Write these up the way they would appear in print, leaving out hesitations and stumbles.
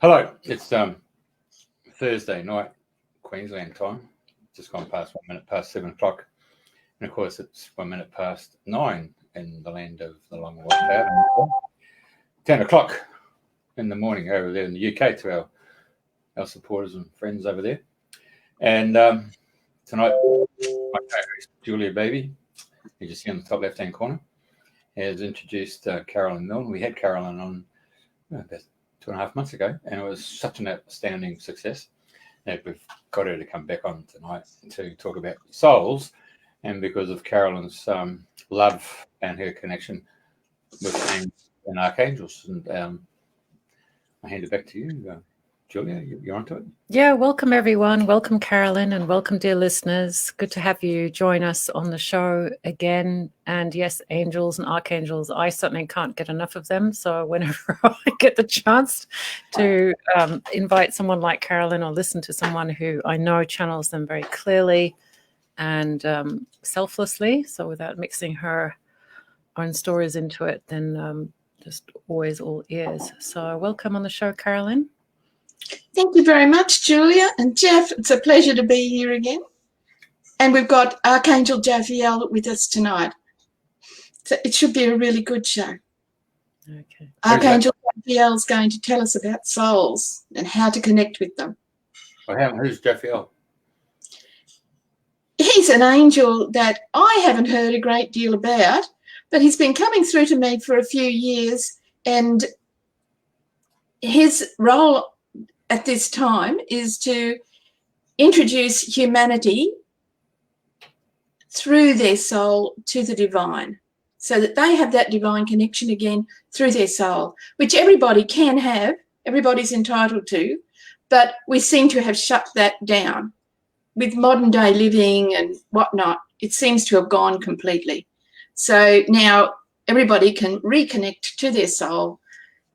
Hello, it's Thursday night, Queensland time. Just gone past 1 minute past 7 o'clock. And of course, it's 1 minute past 9 in the land of the long white cloud. 10 o'clock in the morning over there in the UK to our supporters and friends over there. And tonight, my co-host, Julia Baby, you just see on the top left-hand corner, has introduced Carolynn Milne. We had Carolynn on about 2.5 months ago, and it was such an outstanding success that we've got her to come back on tonight to talk about souls. And because of Carolynn's love and her connection with angels and archangels, and I hand it back to you, Julia. You're onto it. Yeah, welcome everyone. Welcome Carolynn, and welcome dear listeners. Good to have you join us on the show again. And yes, angels and archangels, I certainly can't get enough of them. So whenever I get the chance to invite someone like Carolynn or listen to someone who I know channels them very clearly and selflessly, so without mixing her own stories into it, then just always all ears. So welcome on the show, Carolynn. Thank you very much, Julia. And Jeff, it's a pleasure to be here again. And we've got Archangel Raphael with us tonight. So it should be a really good show. Okay. Archangel Raphael is going to tell us about souls and how to connect with them. Well, who's Raphael? He's an angel that I haven't heard a great deal about, but he's been coming through to me for a few years, and his role at this time is to introduce humanity through their soul to the divine, so that they have that divine connection again through their soul, which everybody can have, everybody's entitled to, but we seem to have shut that down. With modern day living and whatnot, it seems to have gone completely. So now everybody can reconnect to their soul.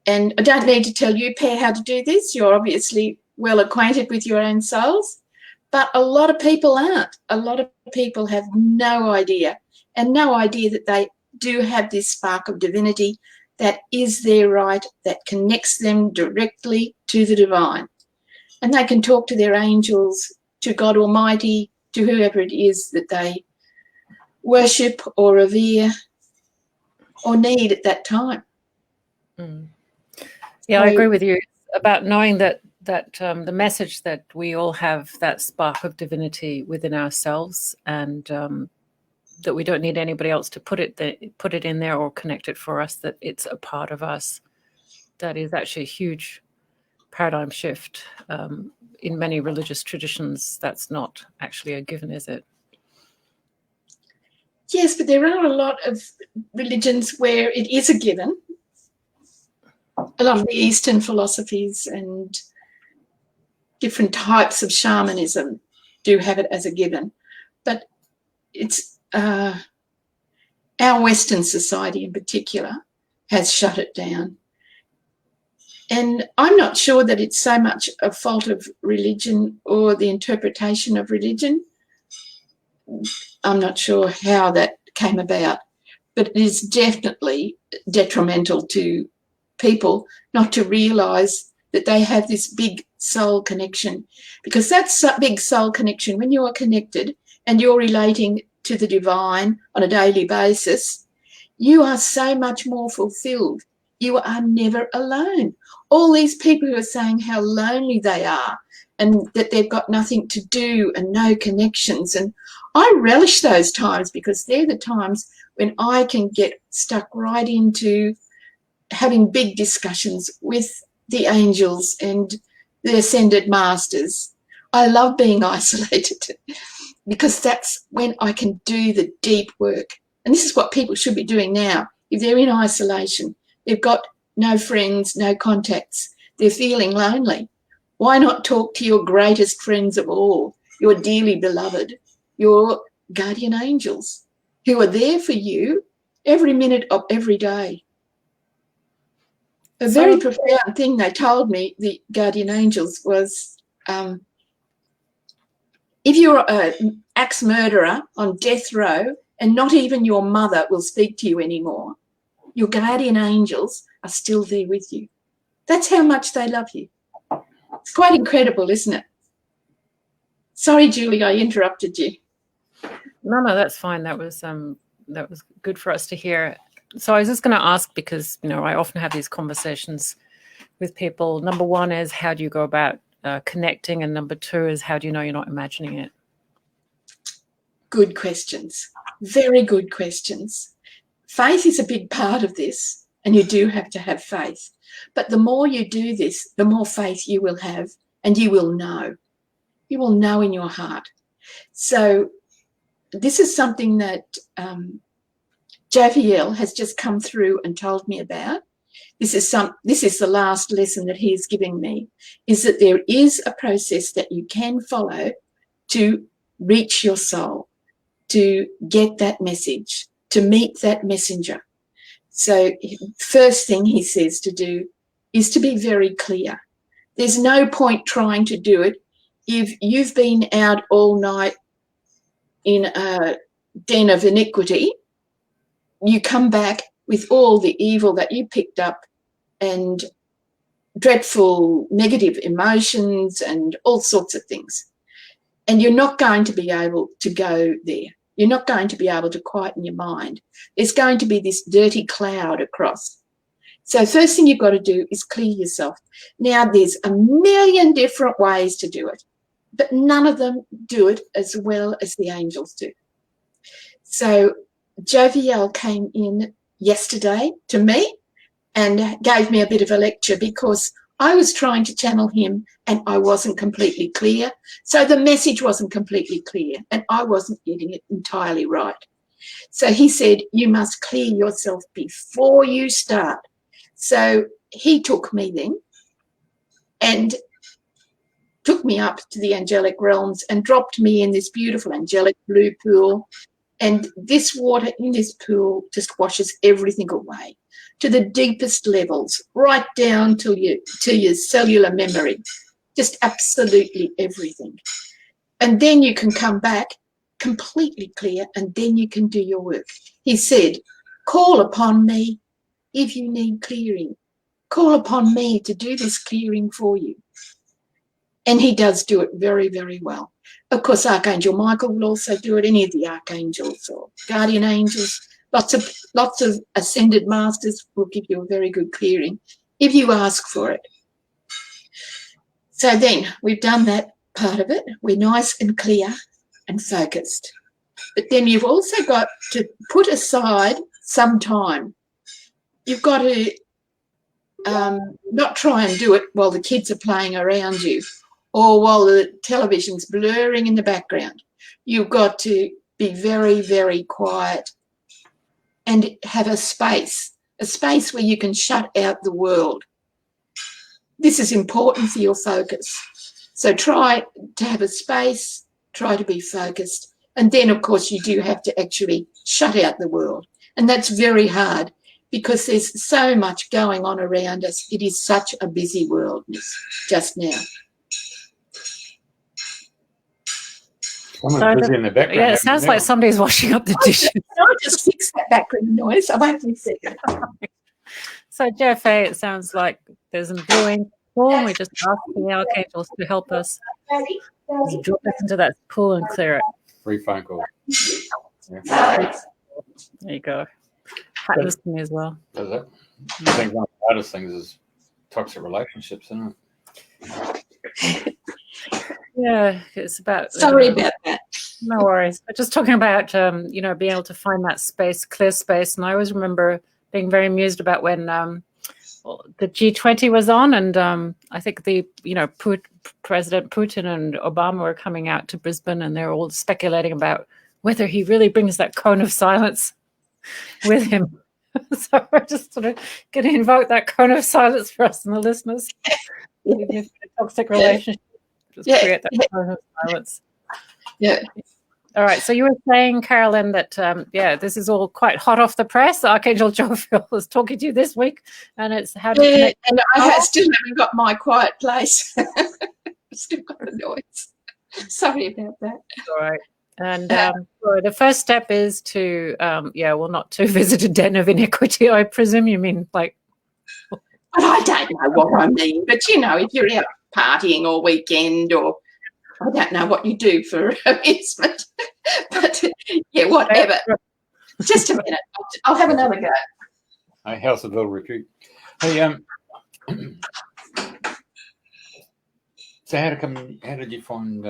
And I don't need to tell you, Per, how to do this. You're obviously well acquainted with your own souls, but a lot of people aren't. A lot of people have no idea, and no idea that they do have this spark of divinity that is their right, that connects them directly to the divine. And they can talk to their angels, to God Almighty, to whoever it is that they worship or revere or need at that time. Mm. Yeah, I agree with you about knowing that the message that we all have that spark of divinity within ourselves, and that we don't need anybody else to put it in there or connect it for us, that it's a part of us. That is actually a huge paradigm shift. In many religious traditions, that's not actually a given, is it? Yes, but there are a lot of religions where it is a given. A lot of the Eastern philosophies and different types of shamanism do have it as a given. But it's our Western society in particular has shut it down. And I'm not sure that it's so much a fault of religion or the interpretation of religion. I'm not sure how that came about, but it is definitely detrimental to people not to realise that they have this big soul connection, because that's a big soul connection. When you are connected and you're relating to the divine on a daily basis, you are so much more fulfilled. You are never alone. All these people who are saying how lonely they are and that they've got nothing to do and no connections, and I relish those times, because they're the times when I can get stuck right into having big discussions with the angels and the ascended masters. I love being isolated because that's when I can do the deep work. And this is what people should be doing now. If they're in isolation, they've got no friends, no contacts, they're feeling lonely, why not talk to your greatest friends of all, your dearly beloved, your guardian angels, who are there for you every minute of every day? A very profound thing they told me, the guardian angels, was if you're an axe murderer on death row and not even your mother will speak to you anymore, your guardian angels are still there with you. That's how much they love you. It's quite incredible, isn't it? Sorry, Julie, I interrupted you. No, that's fine. That was good for us to hear. So I was just going to ask, because I often have these conversations with people. Number one is, how do you go about connecting, and number two is, how do you know you're not imagining it? Good questions. Very good questions. Faith is a big part of this, and you do have to have faith. But the more you do this, the more faith you will have, and you will know. You will know in your heart. So this is something that Raphael has just come through and told me about. This is the last lesson that he is giving me, is that there is a process that you can follow to reach your soul, to get that message, to meet that messenger. So first thing he says to do is to be very clear. There's no point trying to do it if you've been out all night in a den of iniquity. You come back with all the evil that you picked up and dreadful negative emotions and all sorts of things. And you're not going to be able to go there. You're not going to be able to quieten your mind. There's going to be this dirty cloud across. So first thing you've got to do is clear yourself. Now, there's a million different ways to do it, but none of them do it as well as the angels do. So Raphael came in yesterday to me and gave me a bit of a lecture, because I was trying to channel him and I wasn't completely clear. So the message wasn't completely clear and I wasn't getting it entirely right. So he said, you must clear yourself before you start. So he took me then and took me up to the angelic realms and dropped me in this beautiful angelic blue pool. And this water in this pool just washes everything away to the deepest levels, right down to your cellular memory, just absolutely everything. And then you can come back completely clear, and then you can do your work. He said, call upon me if you need clearing. Call upon me to do this clearing for you. And he does do it very, very well. Of course, Archangel Michael will also do it, any of the archangels or guardian angels. Lots of ascended masters will give you a very good clearing if you ask for it. So then we've done that part of it. We're nice and clear and focused. But then you've also got to put aside some time. You've got to not try and do it while the kids are playing around you or while the television's blurring in the background. You've got to be very, very quiet and have a space where you can shut out the world. This is important for your focus. So try to have a space, try to be focused. And then, of course, you do have to actually shut out the world. And that's very hard because there's so much going on around us. It is such a busy world just now. Someone's busy in the background. Yeah, it sounds like somebody's washing up the dishes. I'll just fix that background noise. I won't be sick. So, Jeff, it sounds like there's a brewing pool, and we just ask the archangels to help us drop us into that pool and clear it. Free phone call. Yeah. There you go. Happens to me as well. Does it? I think one of the hardest things is toxic relationships, isn't it? Yeah, it's about. Sorry about that. No worries. But just talking about, being able to find that space, clear space. And I always remember being very amused about when the G20 was on, and I think President Putin and Obama were coming out to Brisbane, and they're all speculating about whether he really brings that cone of silence with him. So we're just sort of going to invoke that cone of silence for us and the listeners. A toxic relationship. Just create that cone of silence. Yeah. All right. So you were saying, Carolynn, that this is all quite hot off the press. Archangel Raphael was talking to you this week, and it's how to connect. And I still haven't got my quiet place. Still got the noise. Sorry about that. All right. And so the first step is to, not to visit a den of iniquity. I presume you mean like. I don't know what I mean, but if you're out partying all weekend, or I don't know what you do for amusement. But yeah, whatever. Just a minute. I'll have another go. A House of Hill retreat. Hey, so how did you find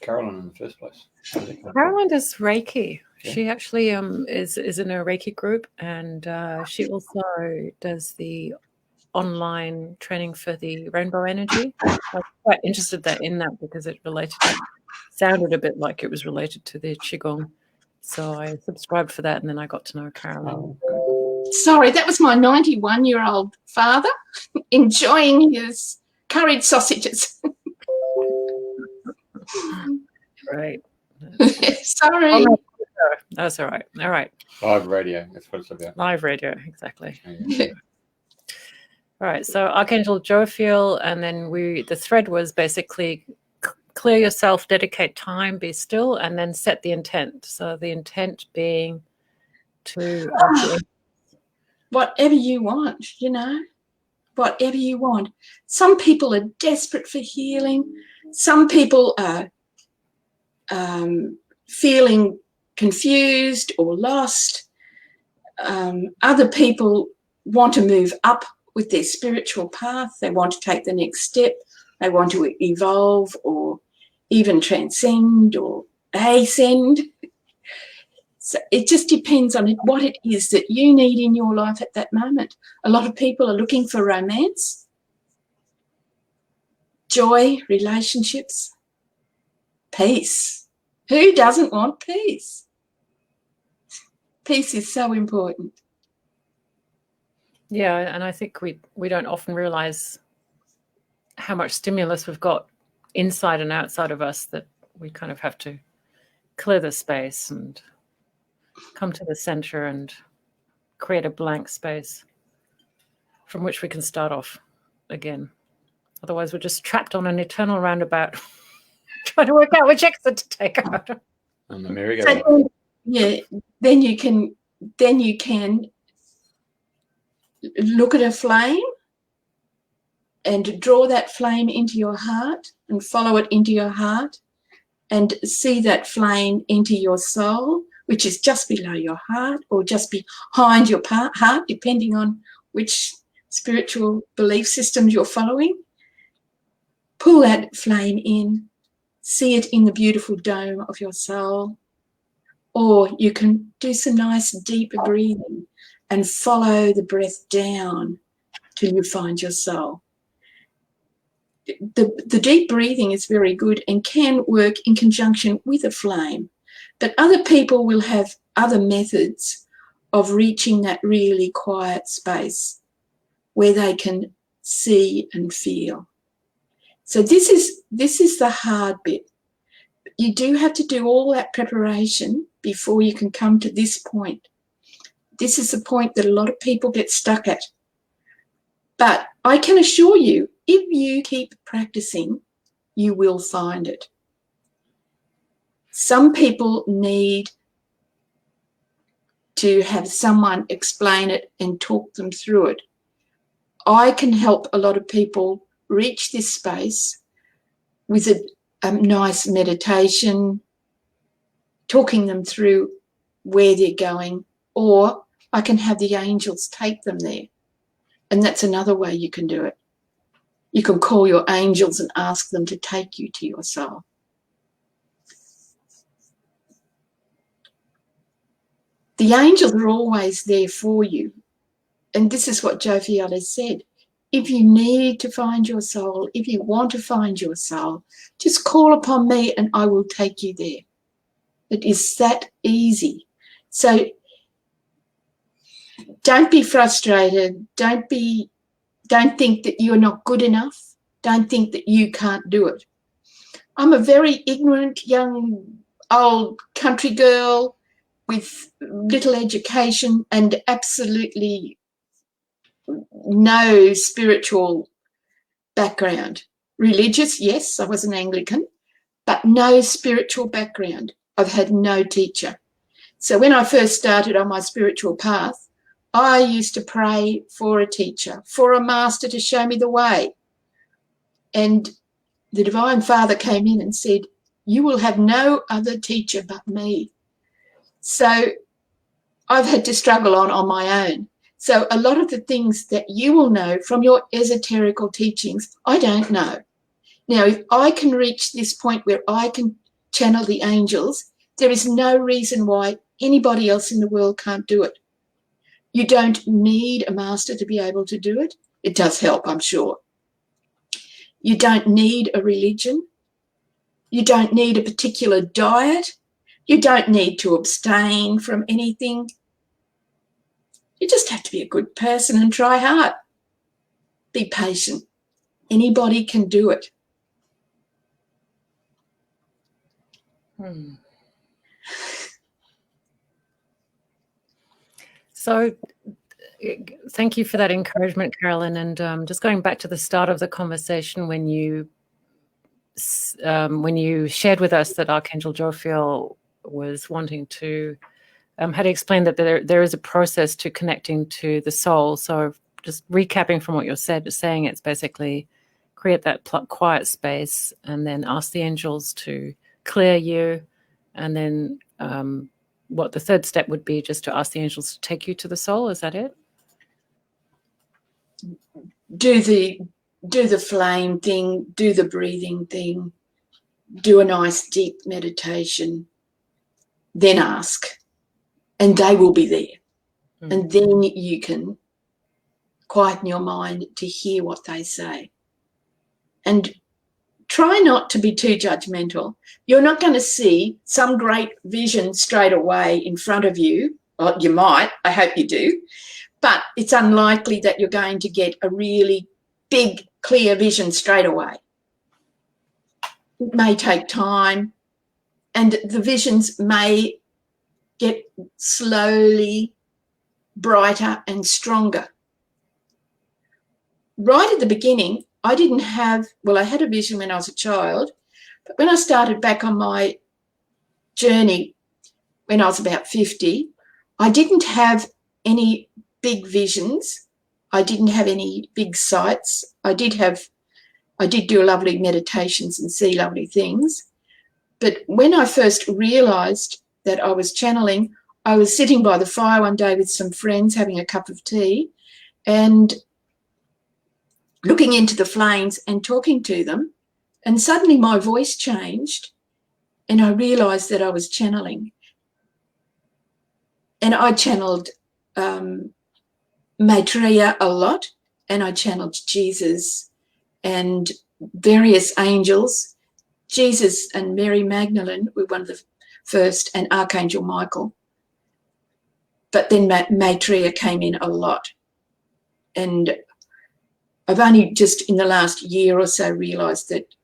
Carolynn in the first place? Carolynn does Reiki. Yeah. She actually is in a Reiki group, and she also does the online training for the rainbow energy. I was quite interested in that because it sounded a bit like it was related to the Qigong. So I subscribed for that, and then I got to know Carolynn. Sorry, that was my 91-year-old father enjoying his curried sausages. Right. Sorry. Oh, no, that's all right. All right. Live radio. That's what it's about. Live radio, exactly. Yeah. All right. So Archangel Raphael, and then the thread was basically clear yourself, dedicate time, be still, and then set the intent. So the intent being to whatever you want, whatever you want. Some people are desperate for healing. Some people are feeling confused or lost. Other people want to move up with their spiritual path. They want to take the next step. They want to evolve or even transcend or ascend. So it just depends on what it is that you need in your life at that moment. A lot of people are looking for romance, joy, relationships, peace. Who doesn't want peace? Peace is so important. Yeah, and I think we don't often realize how much stimulus we've got inside and outside of us, that we kind of have to clear the space and come to the center and create a blank space from which we can start off again. Otherwise, we're just trapped on an eternal roundabout trying to work out which exit to take out. And the merry-go-round. So, yeah, then you can look at a flame and draw that flame into your heart and follow it into your heart and see that flame into your soul, which is just below your heart or just behind your heart, depending on which spiritual belief systems you're following. Pull that flame in, see it in the beautiful dome of your soul. Or you can do some nice deep breathing and follow the breath down till you find your soul. The deep breathing is very good and can work in conjunction with a flame. But other people will have other methods of reaching that really quiet space where they can see and feel. So this is the hard bit. You do have to do all that preparation before you can come to this point. This is the point that a lot of people get stuck at. But I can assure you, if you keep practicing, you will find it. Some people need to have someone explain it and talk them through it. I can help a lot of people reach this space with a nice meditation, talking them through where they're going, or I can have the angels take them there. And that's another way you can do it. You can call your angels and ask them to take you to your soul. The angels are always there for you. And this is what Raphael has said. If you need to find your soul, if you want to find your soul, just call upon me and I will take you there. It is that easy. So don't be frustrated. Don't think that you're not good enough. Don't think that you can't do it. I'm a very ignorant, young, old country girl with little education and absolutely no spiritual background. Religious, yes, I was an Anglican, but no spiritual background. I've had no teacher. So when I first started on my spiritual path, I used to pray for a teacher, for a master to show me the way. And the Divine Father came in and said, you will have no other teacher but me. So I've had to struggle on my own. So a lot of the things that you will know from your esoterical teachings, I don't know. Now, if I can reach this point where I can channel the angels, there is no reason why anybody else in the world can't do it. You don't need a master to be able to do it. It does help, I'm sure. You don't need a religion. You don't need a particular diet. You don't need to abstain from anything. You just have to be a good person and try hard. Be patient. Anybody can do it. So thank you for that encouragement, Carolyn. And just going back to the start of the conversation when you shared with us that Archangel Raphael was wanting to, had explained that there is a process to connecting to the soul. So just recapping from what you're saying, it's basically create that quiet space and then ask the angels to clear you. And then what the third step would be just to ask the angels to take you to the soul. Is that it? Do the flame thing, do the breathing thing, do a nice deep meditation, then ask, and they will be there. And then you can quieten your mind to hear what they say. And try not to be too judgmental. You're not going to see some great vision straight away in front of you. Well, you might, I hope you do, but it's unlikely that you're going to get a really big, clear vision straight away. It may take time, and the visions may get slowly brighter and stronger. Right at the beginning, I didn't have, well, I had a vision when I was a child, but when I started back on my journey when I was about 50, I didn't have any big visions. I didn't have any big sights. I did do lovely meditations and see lovely things. But when I first realised that I was channeling, I was sitting by the fire one day with some friends having a cup of tea and looking into the flames and talking to them, and suddenly my voice changed and I realised that I was channeling. And I channeled Maitreya a lot, and I channeled Jesus and various angels. Jesus and Mary Magdalene were one of the first, and Archangel Michael. But then Maitreya came in a lot. And I've only just in the last year or so realised that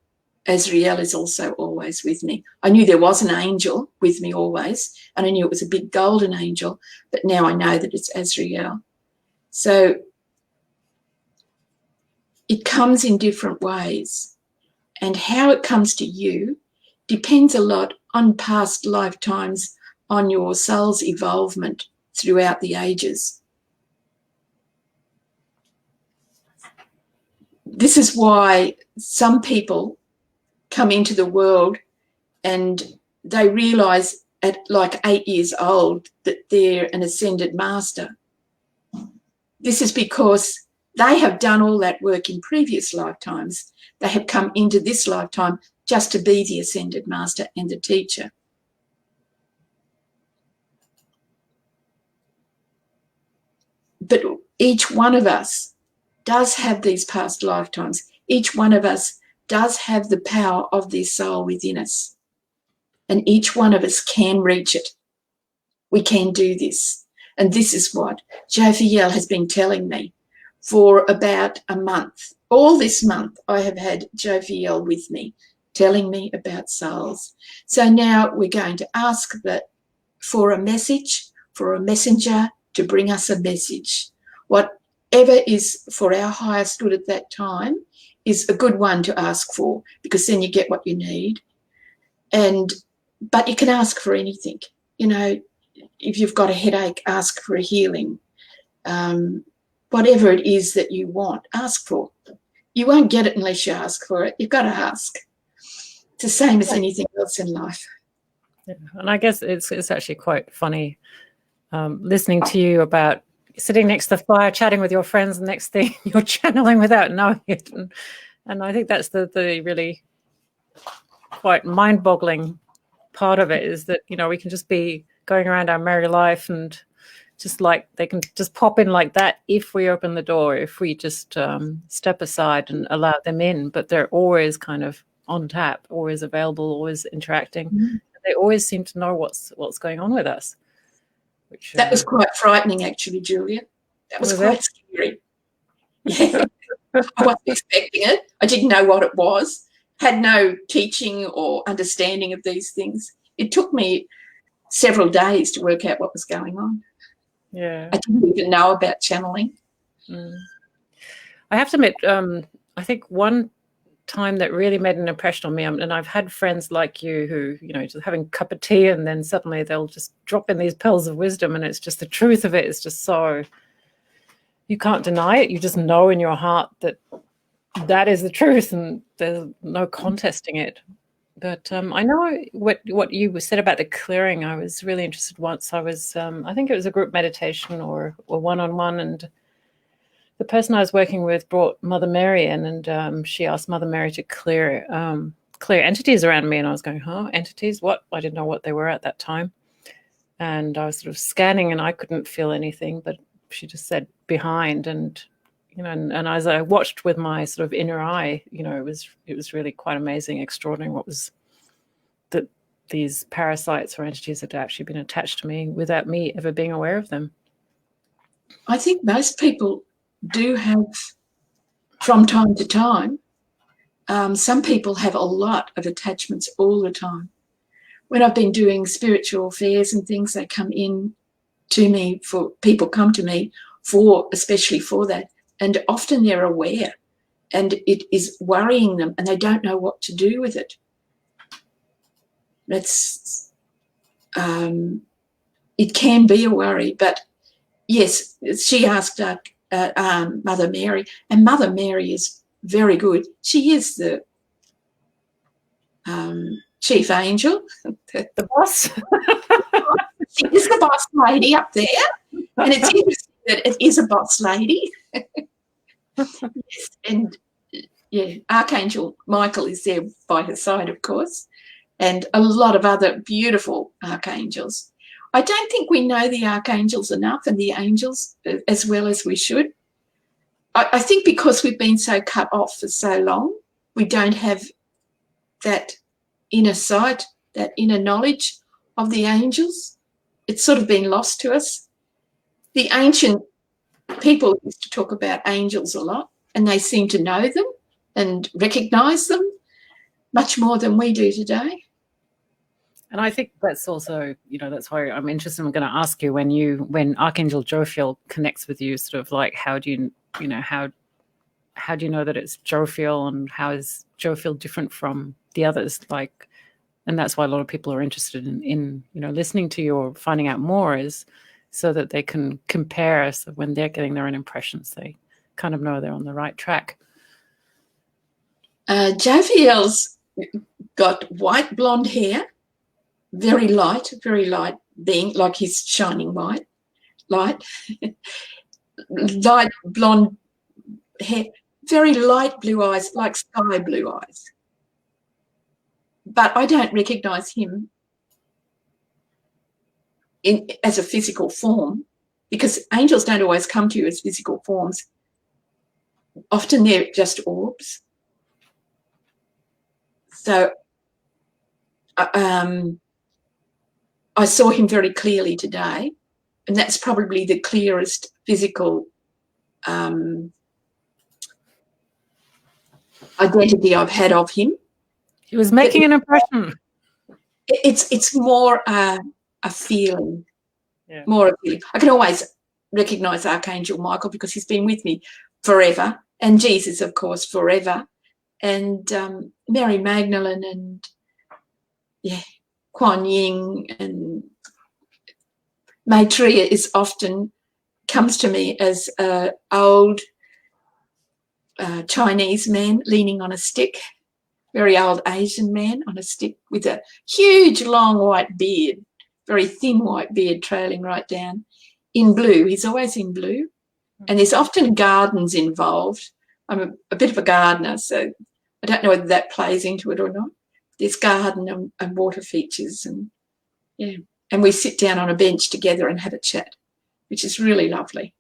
Azrael is also always with me. I knew there was an angel with me always, and I knew it was a big golden angel, but now I know that it's Azrael. So it comes in different ways, and how it comes to you depends a lot on past lifetimes, on your soul's evolvement throughout the ages. This is why some people come into the world and they realise at like 8 years old that they're an ascended master. This is because they have done all that work in previous lifetimes. They have come into this lifetime just to be the ascended master and the teacher. But each one of us does have these past lifetimes. Each one of us does have the power of their soul within us. And each one of us can reach it. We can do this. And this is what Raphael has been telling me for about a month. All this month I have had Raphael with me, telling me about souls. So now we're going to ask that for a message, for a messenger to bring us a message. Whatever is for our highest good at that time is a good one to ask for, because then you get what you need. But you can ask for anything. You know, if you've got a headache, ask for a healing. Whatever it is that you want, ask for. You won't get it unless you ask for it. You've got to ask. It's the same as anything else in life. Yeah. And I guess it's actually quite funny listening to you about sitting next to the fire, chatting with your friends, and next thing you're channeling without knowing it. And I think that's the really quite mind-boggling part of it, is that, you know, we can just be going around our merry life and just like they can just pop in like that if we open the door, if we just step aside and allow them in. But they're always kind of on tap, always available, always interacting. Mm-hmm. They always seem to know what's going on with us. Which, that was quite frightening, actually, Julia. That was quite scary. Yeah. I wasn't expecting it. I didn't know what it was. Had no teaching or understanding of these things. It took me several days to work out what was going on. Yeah. I didn't even know about channeling. Mm. I have to admit, I think one time that really made an impression on me, and I've had friends like you who, you know, just having a cup of tea and then suddenly they'll just drop in these pearls of wisdom, and it's just the truth of it is just so, you can't deny it. You just know in your heart that that is the truth and there's no contesting it. But I know what you said about the clearing. I was really interested once. I was, I think it was a group meditation or one-on-one, and the person I was working with brought Mother Mary in, and she asked Mother Mary to clear entities around me. And I was going, huh, entities? What? I didn't know what they were at that time. And I was sort of scanning and I couldn't feel anything, but she just said behind. And, you know, and as I watched with my sort of inner eye, you know, it was really quite amazing, extraordinary what was that these parasites or entities had actually been attached to me without me ever being aware of them. I think most people do have, from time to time, some people have a lot of attachments all the time. When I've been doing spiritual affairs and things, they come in to me people come to me especially for that. And often they're aware and it is worrying them and they don't know what to do with it. That's, it can be a worry, but yes, she asked Mother Mary, and Mother Mary is very good. She is the chief angel. The boss. She is the boss lady up there. And it's interesting that it is a boss lady. Yes, and yeah, Archangel Michael is there by her side, of course, and a lot of other beautiful archangels. I don't think we know the archangels enough and the angels as well as we should. I think because we've been so cut off for so long, we don't have that inner sight, that inner knowledge of the angels. It's sort of been lost to us. The ancient people used to talk about angels a lot, and they seem to know them and recognise them much more than we do today. And I think that's also, you know, that's why I'm interested. I'm going to ask you when Archangel Jophiel connects with you, sort of like, how do you know that it's Jophiel, and how is Jophiel different from the others? Like, and that's why a lot of people are interested in you know, listening to you or finding out more, is so that they can compare. So when they're getting their own impressions, they kind of know they're on the right track. Jophiel's got white blonde hair, very light being, like he's shining white, light blonde hair, very light blue eyes, like sky blue eyes. But I don't recognise him as a physical form, because angels don't always come to you as physical forms. Often they're just orbs. So I saw him very clearly today, and that's probably the clearest physical identity I've had of him. He was making an impression. It's more a feeling, yeah. More a feeling. I can always recognise Archangel Michael because he's been with me forever, and Jesus, of course, forever, and Mary Magdalene, and Kuan Yin, and Maitreya is often comes to me as old Chinese man leaning on a stick, very old Asian man on a stick with a huge long white beard, very thin white beard trailing right down, in blue. He's always in blue. And there's often gardens involved. I'm a bit of a gardener, so I don't know whether that plays into it or not. There's garden and water features, and yeah. And we sit down on a bench together and have a chat, which is really lovely.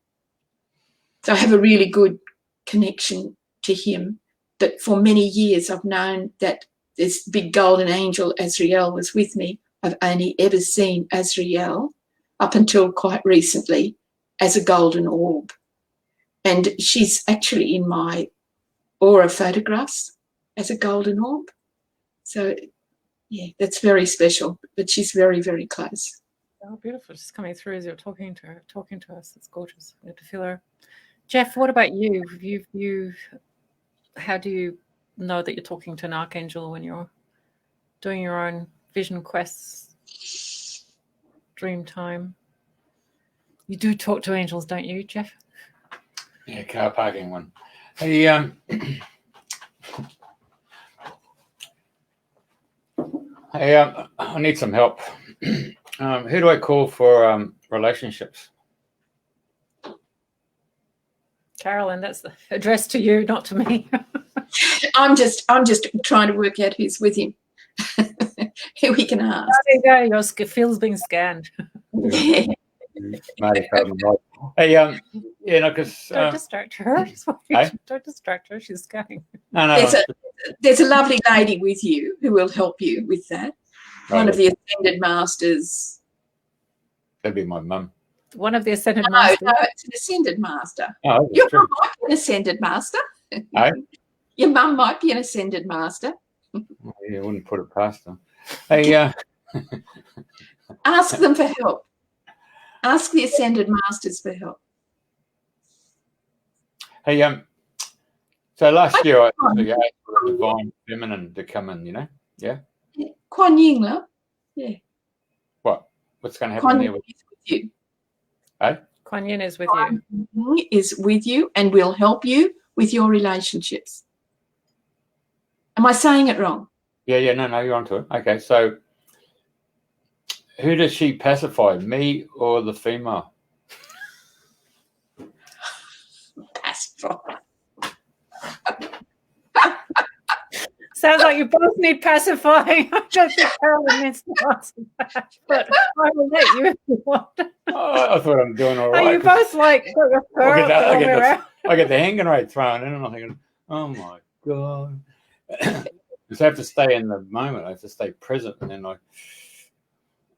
So I have a really good connection to him. But for many years, I've known that this big golden angel, Azrael, was with me. I've only ever seen Azrael up until quite recently as a golden orb. And she's actually in my aura photographs as a golden orb. So, yeah, that's very special. But she's very, very close. Oh, beautiful. She's coming through as you're talking to us. It's gorgeous. Good to feel her. Jeff, what about you? How do you know that you're talking to an archangel when you're doing your own vision quests, dream time? You do talk to angels, don't you, Jeff? Yeah, car parking one. Hey, I need some help. Who do I call for relationships? Carolyn, that's addressed to you, not to me. I'm just trying to work out who's with him, who we can ask. There you go. Your field's being scanned. Yeah. Hey, yeah, no, because Don't distract her. Hey? Don't distract her. She's scanning. no. There's a lovely lady with you who will help you with that. One of the ascended masters. That'd be my mum. One of the ascended masters. No, it's an ascended master. Oh, Your true. mum might be an ascended master. Hey? Your mum might be an ascended master. Yeah, I wouldn't put it past them. Hey, Ask them for help. Ask the ascended masters for help. hey, so last year I asked for a divine feminine to come in, Yeah. Kuan Yin, love. Yeah. What's going to happen Kuan there? Yin is with you. Hey? Kuan Yin is with Kuan you. Yin is with you and will help you with your relationships. Am I saying it wrong? Yeah, no, you're onto it. Okay, so who does she pacify, me or the female? Pacify. Sounds like you both need pacifying. I don't think Carolyn needs to answer that, but I will let you if you want. Oh, I thought I'm doing all Are right. you both like got your fur up the wrong way around? I get the hanging rate thrown in, and I'm thinking, oh my God. Because I have to stay in the moment. I have to stay present, and then I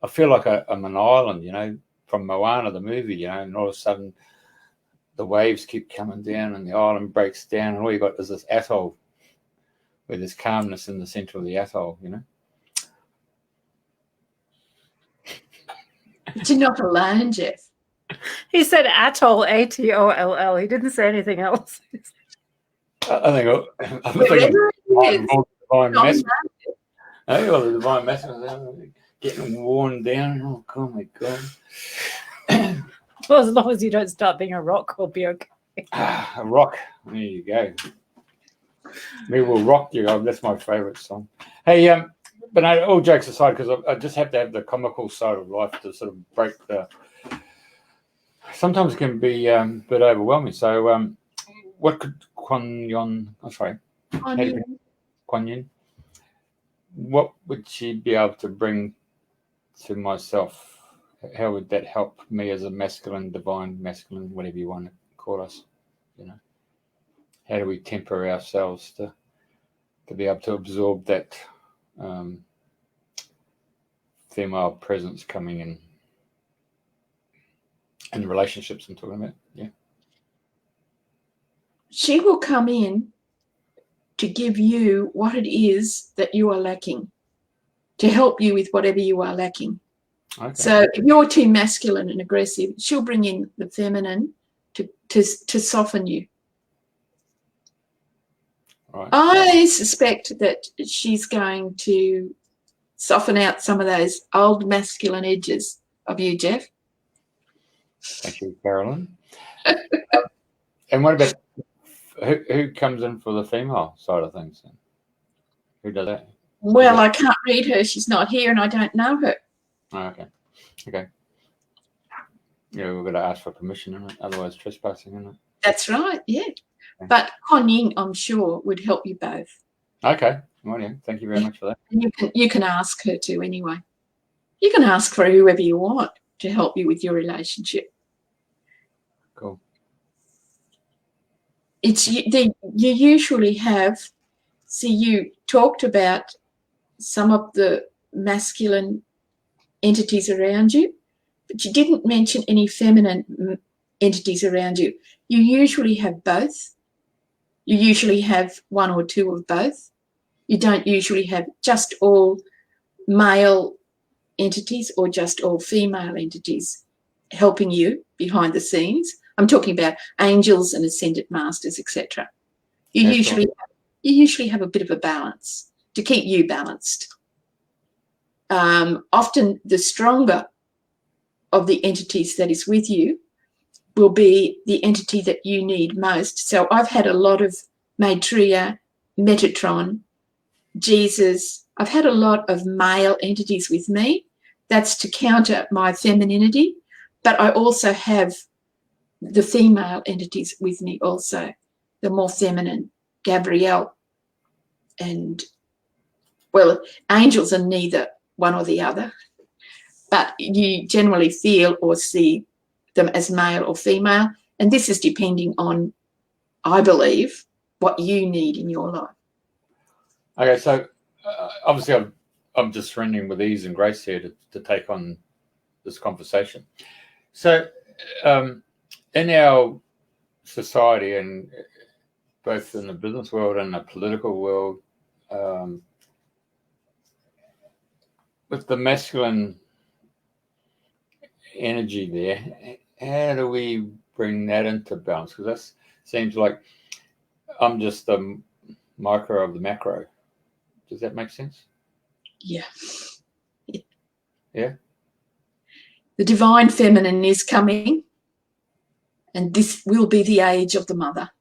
feel like I'm an island, from Moana, the movie, and all of a sudden the waves keep coming down, and the island breaks down, and all you got is this atoll with this calmness in the center of the atoll, But you're not alone, Jeff. He said atoll, ATOLL. He didn't say anything else. I think Wherever it is, divine not message. alone. Hey, well, the divine message getting worn down. Oh my God. Well, as long as you don't start being a rock, we'll be okay. A rock. There you go. We will rock you. Oh, that's my favorite song. Hey, but no, all jokes aside, because I just have to have the comical side of life to sort of break the. Sometimes it can be a bit overwhelming. So, what could Kuan Yin? Oh, sorry, Kuan Yin. What would she be able to bring to myself? How would that help me as a masculine, divine, masculine, whatever you want to call us? How do we temper ourselves to be able to absorb that female presence coming in relationships I'm talking about? Yeah. She will come in to give you what it is that you are lacking, to help you with whatever you are lacking. Okay. So if you're too masculine and aggressive, she'll bring in the feminine to soften you. Right. I suspect that she's going to soften out some of those old masculine edges of you, Jeff. Thank you, Carolyn. And what about who comes in for the female side of things then? Who does that? Well, I can't read her. She's not here, and I don't know her. Oh, okay. Yeah, we've got to ask for permission, isn't it? Otherwise, trespassing, isn't it? That's right, yeah. Okay. But Kuan Yin, I'm sure, would help you both. Okay. Well, yeah. Thank you very much for that. And you can ask her to anyway. You can ask for whoever you want to help you with your relationship. Cool. You usually have. See, you talked about some of the masculine entities around you, but you didn't mention any feminine entities around you. You usually have both. You usually have one or two of both. You don't usually have just all male entities or just all female entities helping you behind the scenes. I'm talking about angels and ascended masters, etc. You usually have a bit of a balance to keep you balanced. Often the stronger of the entities that is with you will be the entity that you need most. So I've had a lot of Maitreya, Metatron, Jesus. I've had a lot of male entities with me. That's to counter my femininity. But I also have the female entities with me also, the more feminine, Gabriel. And, well, angels are neither one or the other. But you generally feel or see them as male or female. And this is depending on, I believe, what you need in your life. Okay, so obviously I'm just surrendering with ease and grace here to take on this conversation. So in our society, and both in the business world and the political world, with the masculine energy there, how do we bring that into balance? Because that seems like I'm just the micro of the macro. Does that make sense? Yeah. Yeah. The divine feminine is coming, and this will be the age of the mother.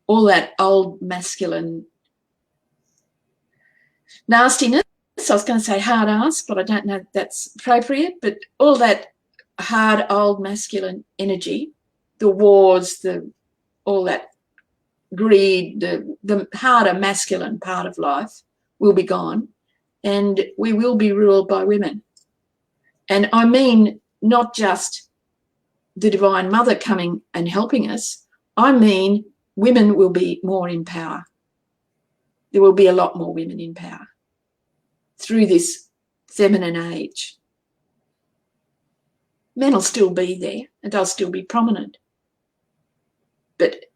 All that old masculine nastiness, I was going to say hard ass, but I don't know if that's appropriate, but all that hard old masculine energy, the wars, all that greed, the harder masculine part of life will be gone, and we will be ruled by women. And I mean not just the Divine Mother coming and helping us, I mean women will be more in power. There will be a lot more women in power through this feminine age. Men will still be there and they'll still be prominent. But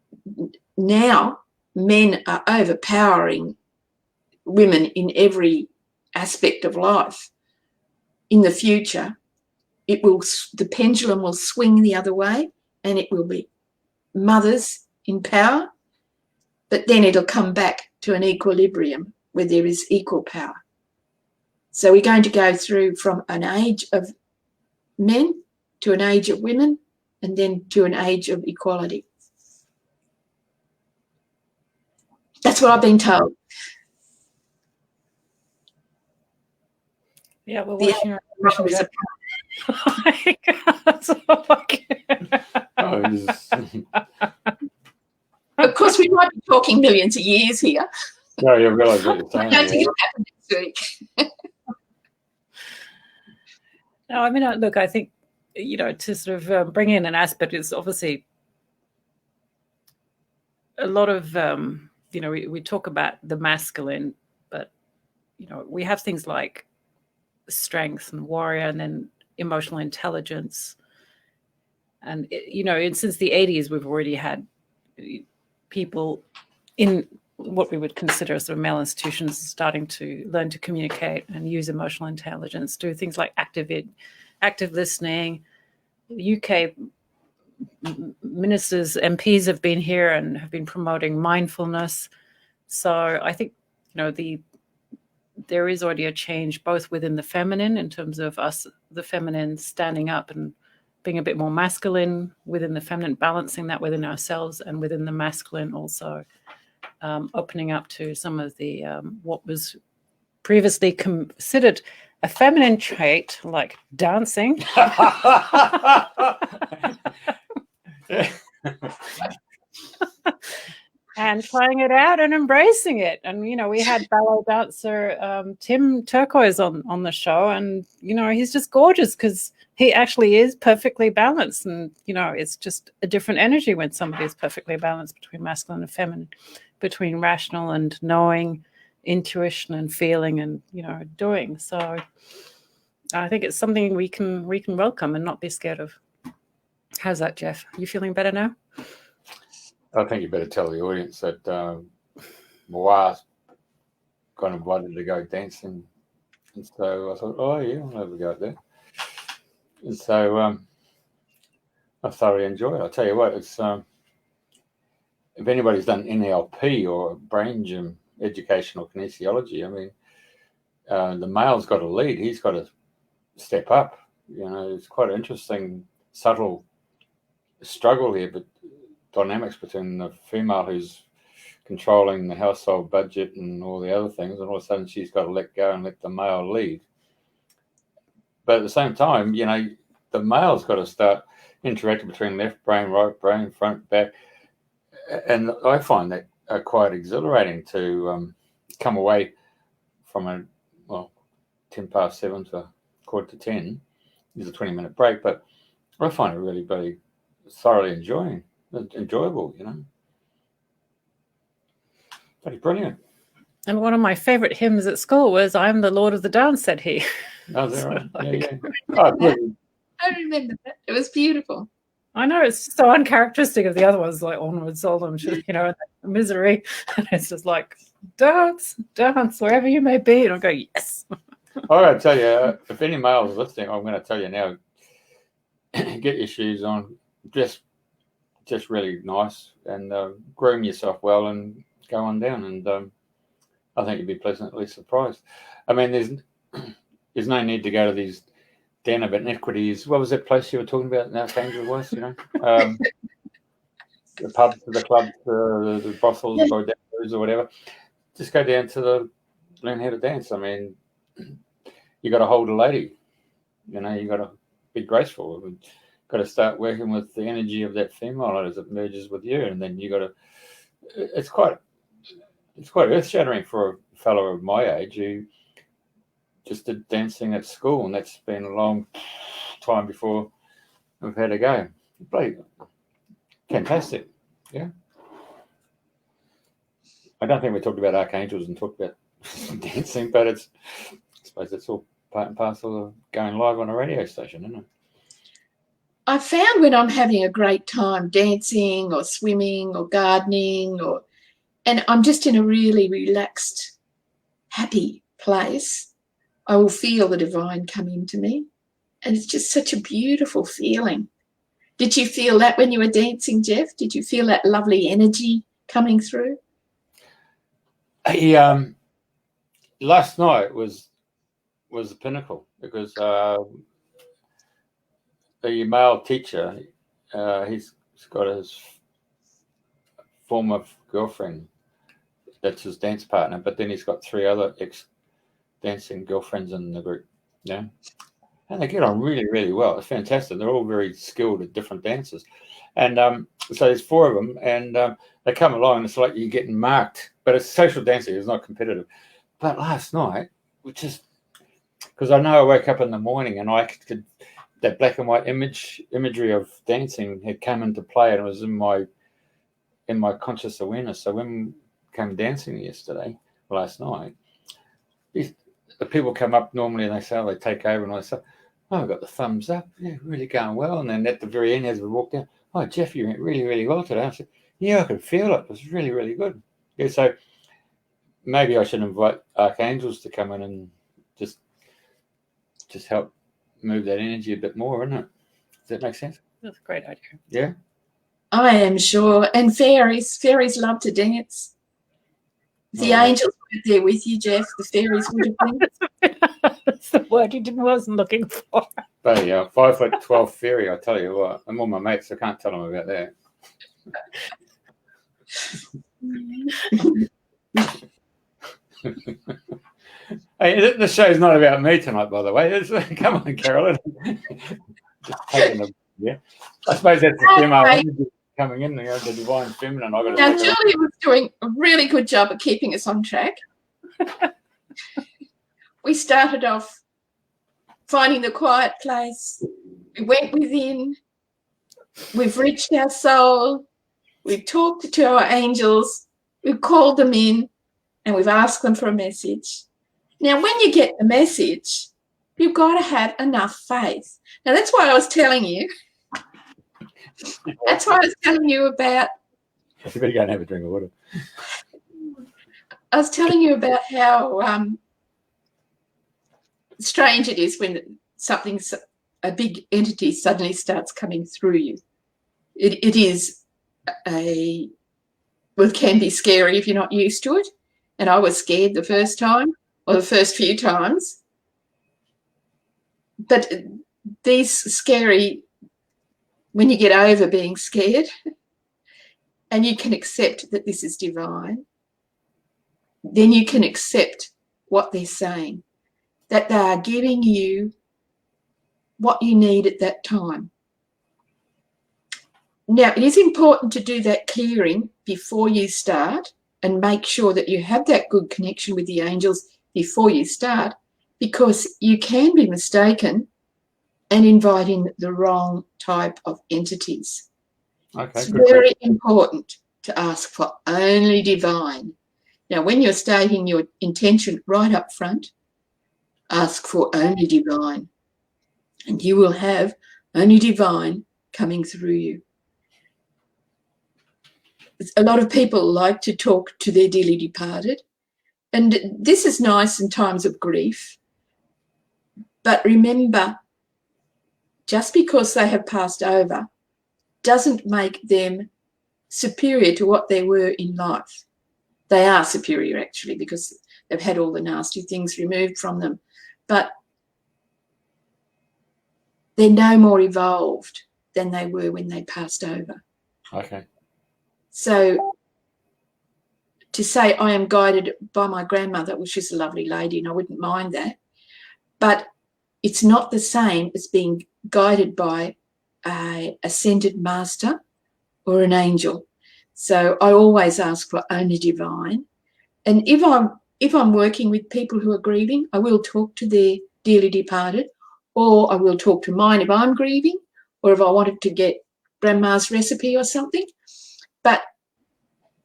now men are overpowering women in every aspect of life. In the future, the pendulum will swing the other way, and it will be mothers in power, but then it'll come back to an equilibrium where there is equal power. So we're going to go through from an age of men to an age of women, and then to an age of equality. That's what I've been told. Yeah, we're watching our Of course, we might be talking millions of years here. No, you realise what you're saying. I don't think it'll happen next week. No, I mean, look, I think, to sort of bring in an aspect is obviously a lot of, we talk about the masculine, but, we have things like strength and warrior, and then emotional intelligence. And, since the 80s, we've already had people in what we would consider sort of male institutions starting to learn to communicate and use emotional intelligence, do things like active listening. The UK ministers, MPs have been here and have been promoting mindfulness. So I think, there is already a change both within the feminine in terms of us, the feminine, standing up and being a bit more masculine within the feminine, balancing that within ourselves, and within the masculine also opening up to some of the what was previously considered a feminine trait, like dancing. And trying it out and embracing it. And, you know, we had ballet dancer Tim Turquoise on the show, and, you know, he's just gorgeous because he actually is perfectly balanced. And, you know, it's just a different energy when somebody is perfectly balanced between masculine and feminine, between rational and knowing, intuition and feeling, and, you know, doing. So I think it's something we can welcome and not be scared of. How's that, Jeff? You feeling better now? I think you better tell the audience that my wife got invited to go dancing, and so I thought, oh yeah, I'll have a go at that. And so I thoroughly enjoy it. I'll tell you what, it's if anybody's done NLP or brain gym educational kinesiology, I mean, the male's got to lead. He's got to step up. You know, it's quite an interesting, subtle struggle here, but dynamics between the female who's controlling the household budget and all the other things, and all of a sudden she's got to let go and let the male lead. But at the same time, you know, the male's got to start interacting between left brain, right brain, front, back. And I find that quite exhilarating to come away from 7:10 to 7:45 is a 20-minute break, but I find it really very thoroughly enjoyable, you know. Pretty brilliant. And one of my favorite hymns at school was "I'm the Lord of the Dance," said he. Oh, is that right? Like, Yeah. I remember that. It was beautiful. I know, it's so uncharacteristic of the other ones, like onwards, onwards, you know, misery. And it's just like, dance, wherever you may be. And I go, yes. I got to tell you, if any males are listening, I'm going to tell you now, get your shoes on, just really nice, and groom yourself well and go on down. And I think you'd be pleasantly surprised. I mean, there's no need to go to these down about inequities. What was that place you were talking about in Archangel was, you know? The pubs, the clubs, the brothels, or whatever. Just go down to learn how to dance. I mean, you got to hold a lady. You know, you got to be graceful. You've got to start working with the energy of that female as it merges with you, and then you got to. It's quite earth-shattering for a fellow of my age who just did dancing at school, and that's been a long time before I've had a go. Bloody fantastic, yeah. I don't think we talked about archangels and talked about dancing, but I suppose it's all part and parcel of going live on a radio station, isn't it? I found when I'm having a great time dancing or swimming or gardening, and I'm just in a really relaxed, happy place, I will feel the divine come into me. And it's just such a beautiful feeling. Did you feel that when you were dancing, Jeff? Did you feel that lovely energy coming through? Last night was the pinnacle, because the male teacher, he's got his former girlfriend that's his dance partner, but then he's got 3 other ex-dancing girlfriends in the group, yeah, and they get on really, really well. It's fantastic. They're all very skilled at different dances, and so there's 4 of them, and they come along, and it's like you're getting marked, but it's social dancing. It's not competitive. But last night, which is because I know I woke up in the morning and I could, that black and white imagery of dancing had come into play, and it was in my conscious awareness. So when we came dancing last night, the people come up normally and they say, they take over, and I say, oh, I got the thumbs up, yeah, really going well. And then at the very end, as we walked down, oh, Jeff, you went really, really well today. I said, yeah, I could feel it. It was really, really good. Yeah, so maybe I should invite archangels to come in and just help move that energy a bit more, isn't it? Does that make sense? That's a great idea. Yeah. I am sure. And fairies love to dance. The angels weren't there with you, Jeff. The fairies would have been. That's the word you wasn't looking for. But yeah, 5'12" fairy, I tell you what. I'm all my mates, I can't tell them about that. Hey, the show's not about me tonight, by the way. Come on, Carolyn. Just taking yeah. I suppose that's the female energy coming in, the divine feminine. Now, Julia was doing a really good job of keeping us on track. We started off finding the quiet place. We went within. We've reached our soul. We've talked to our angels. We've called them in, and we've asked them for a message. Now, when you get the message, you've got to have enough faith. Now, that's why I was telling you. That's why I was telling you about. You better go and have a drink of water. I was telling you about how strange it is when a big entity suddenly starts coming through you. It is it can be scary if you're not used to it. And I was scared the first time, or the first few times. But these scary, when you get over being scared and you can accept that this is divine, then you can accept what they're saying, that they are giving you what you need at that time. Now, it is important to do that clearing before you start and make sure that you have that good connection with the angels before you start, because you can be mistaken and invite in the wrong type of entities. Okay, it's very important to ask for only divine. Now, when you're stating your intention right up front, ask for only divine, and you will have only divine coming through you. A lot of people like to talk to their dearly departed, and this is nice in times of grief. But remember, just because they have passed over doesn't make them superior to what they were in life. They are superior, actually, because they've had all the nasty things removed from them. But they're no more evolved than they were when they passed over. Okay. So to say I am guided by my grandmother, which is a lovely lady, and I wouldn't mind that, but it's not the same as being guided by a ascended master or an angel. So I always ask for only divine. And if I'm working with people who are grieving, I will talk to their dearly departed, or I will talk to mine if I'm grieving, or if I wanted to get grandma's recipe or something. But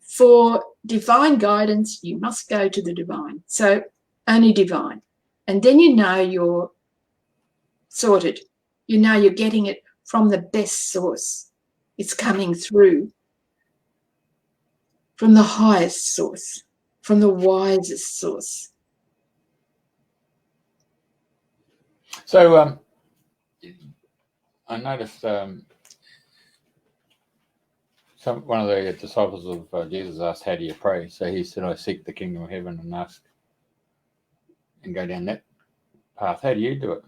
for divine guidance, you must go to the divine. So only divine. And then you know you're sorted. You know you're getting it from the best source. It's coming through from the highest source, from the wisest source. So I noticed one of the disciples of Jesus asked, how do you pray? So he said, I seek the kingdom of heaven and ask and go down that path. How do you do it?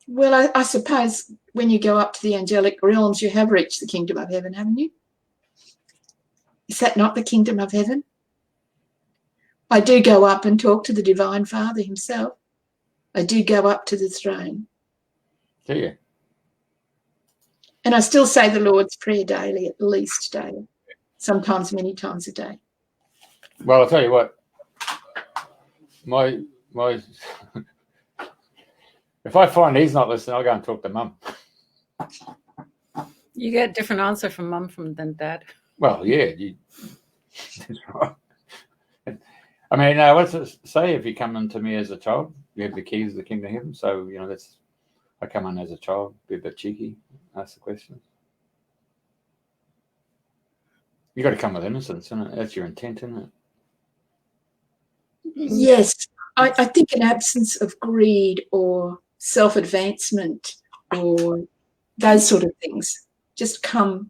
Well, I suppose when you go up to the angelic realms, you have reached the kingdom of heaven, haven't you? Is that not the kingdom of heaven? I do go up and talk to the Divine Father himself. I do go up to the throne. Do you? And I still say the Lord's Prayer daily, at least daily, sometimes many times a day. Well, I'll tell you what, my if I find he's not listening, I'll go and talk to Mum. You get a different answer from Mum than Dad. Well, yeah, that's right. I mean, what's it say? If you come into me as a child, you have the keys of the kingdom of heaven. So, I come in as a child, be a bit cheeky, ask the questions. You got to come with innocence, isn't it? That's your intent, isn't it? Yes, I think an absence of greed or self-advancement or those sort of things just come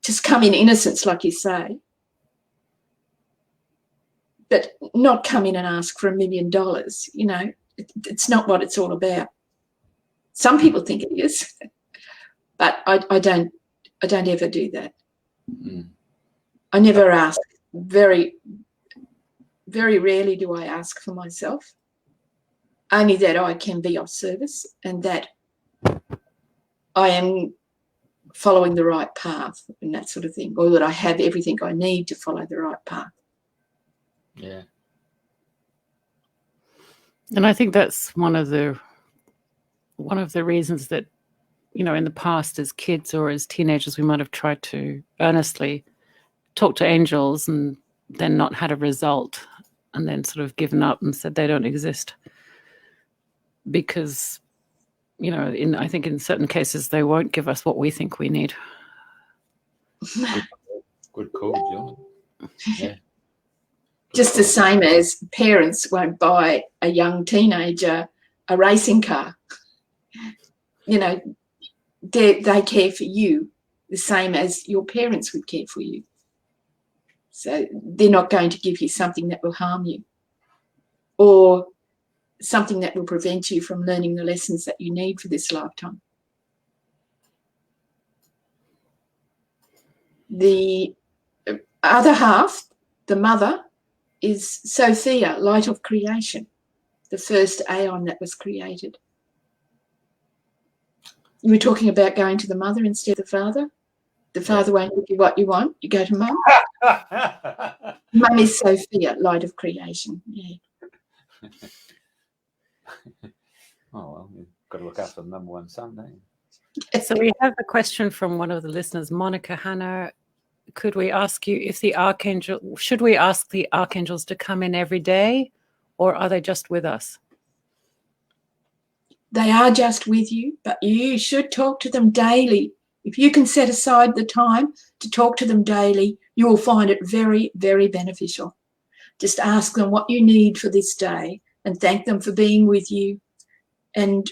just come in innocence, like you say, but not come in and ask for $1 million. You know, it's not what it's all about. Some people think it is, but I don't ever do that. Mm. I never ask. Very, very rarely do I ask for myself. Only that I can be of service and that I am following the right path and that sort of thing, or that I have everything I need to follow the right path. Yeah. And I think that's one of the reasons that, you know, in the past as kids or as teenagers, we might have tried to earnestly talk to angels and then not had a result and then sort of given up and said they don't exist. Because, you know, I think in certain cases they won't give us what we think we need. Good call, Jill. Yeah. Just the same as parents won't buy a young teenager a racing car. You know, they care for you the same as your parents would care for you. So they're not going to give you something that will harm you or something that will prevent you from learning the lessons that you need for this lifetime. The other half, the mother, is Sophia, light of creation, the first aeon that was created. You were talking about going to the mother instead of the father. The father won't give you what you want. You go to mum. Mum is Sophia, light of creation. Yeah. Oh, well, you've got to look after the number one son, don't you? So we have a question from one of the listeners, Monica Hanna. Could we ask you if should we ask the archangels to come in every day, or are they just with us? They are just with you, but you should talk to them daily. If you can set aside the time to talk to them daily, you will find it very, very beneficial. Just ask them what you need for this day and thank them for being with you. And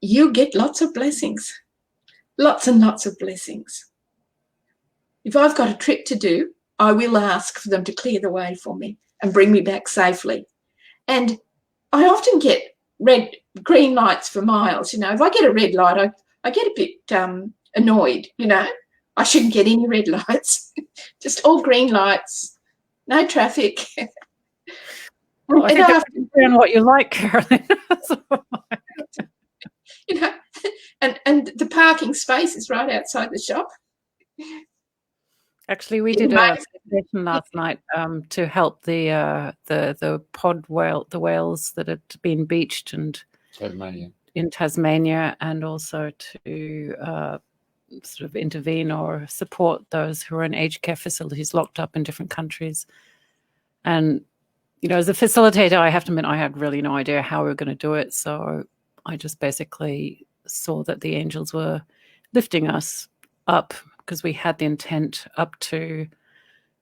you'll get lots of blessings, lots and lots of blessings. If I've got a trip to do, I will ask for them to clear the way for me and bring me back safely. And I often get green lights for miles. You know, if I get a red light, I get a bit annoyed, you know. I shouldn't get any red lights, just all green lights, no traffic. Well, I think it depends on what you like, Carolyn. You know, and the parking space is right outside the shop. Actually, we did a session last night to help the whales that had been beached and in Tasmania, and also to sort of intervene or support those who are in aged care facilities locked up in different countries. And, you know, as a facilitator, I have to admit I had really no idea how we were going to do it. So I just basically saw that the angels were lifting us up because we had the intent up to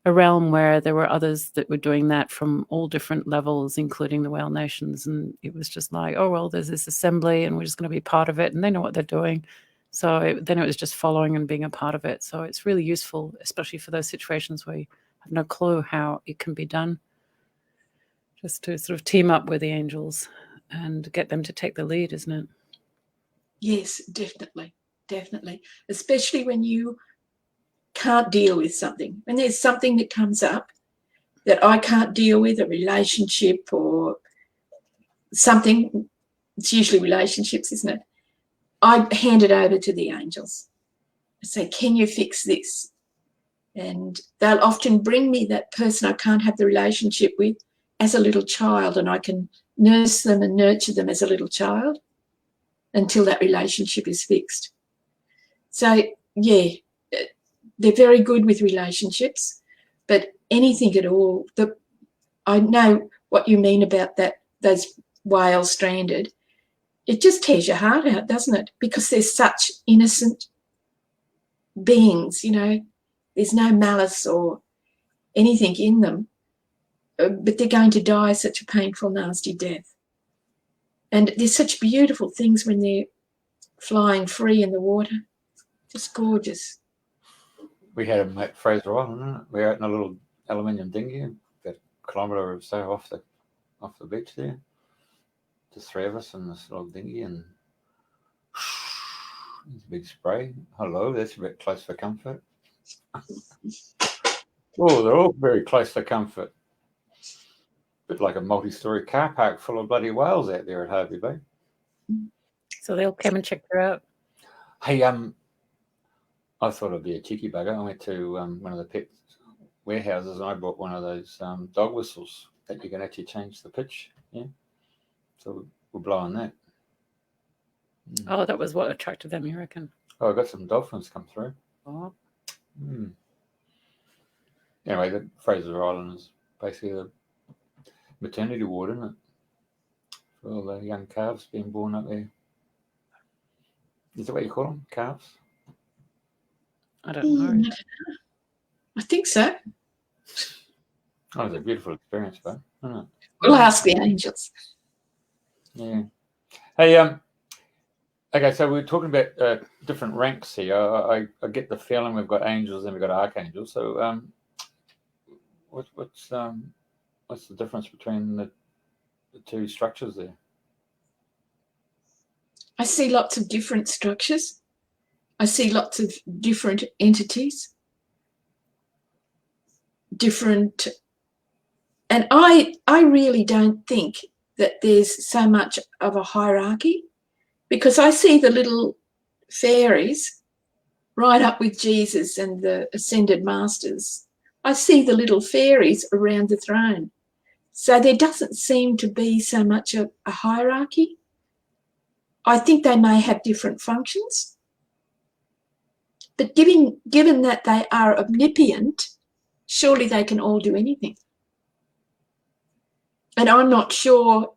a realm where there were others that were doing that from all different levels, including the whale nations. And it was just like, oh, well, there's this assembly and we're just going to be part of it. And they know what they're doing. So then it was just following and being a part of it. So it's really useful, especially for those situations where you have no clue how it can be done, just to sort of team up with the angels and get them to take the lead, isn't it? Yes, definitely, definitely. Especially when you can't deal with something. When there's something that comes up that I can't deal with, a relationship or something, it's usually relationships, isn't it? I hand it over to the angels. I say, can you fix this? And they'll often bring me that person I can't have the relationship with as a little child, and I can nurse them and nurture them as a little child until that relationship is fixed. So, yeah, they're very good with relationships, but anything at all. I know what you mean about that. Those whales stranded. It just tears your heart out, doesn't it? Because they're such innocent beings, you know. There's no malice or anything in them, but they're going to die such a painful, nasty death. And there's such beautiful things when they're flying free in the water. Just gorgeous. We had him at Fraser Island. We were out in a little aluminium dinghy, about a kilometre or so off the beach there. Just three of us in this little dinghy, and there's a big spray. Hello, that's a bit close for comfort. Oh, they're all very close for comfort. Bit like a multi-story car park full of bloody whales out there at Harvey Bay. So they all came and checked her out. Hey, I thought it'd be a cheeky bugger. I went to one of the pet warehouses and I bought one of those dog whistles that you can actually change the pitch. Yeah, so we're blowing that. Oh, that was what attracted them, you reckon? Oh, I got some dolphins come through. Oh. Anyway, the Fraser Island is basically the maternity ward, isn't it? For all the young calves being born up there. Is that what you call them? Calves? I don't know. I think so. Oh, it's a beautiful experience, but isn't it? We'll ask the angels. Yeah. Hey, okay, so we're talking about different ranks here. I get the feeling we've got angels and we've got archangels. So, what's the difference between the two structures there? I see lots of different structures. I see lots of different entities. Different, and I really don't think that there's so much of a hierarchy, because I see the little fairies right up with Jesus and the ascended masters. I see the little fairies around the throne. So there doesn't seem to be so much a hierarchy. I think they may have different functions, but given that they are omnipotent, surely they can all do anything. And I'm not sure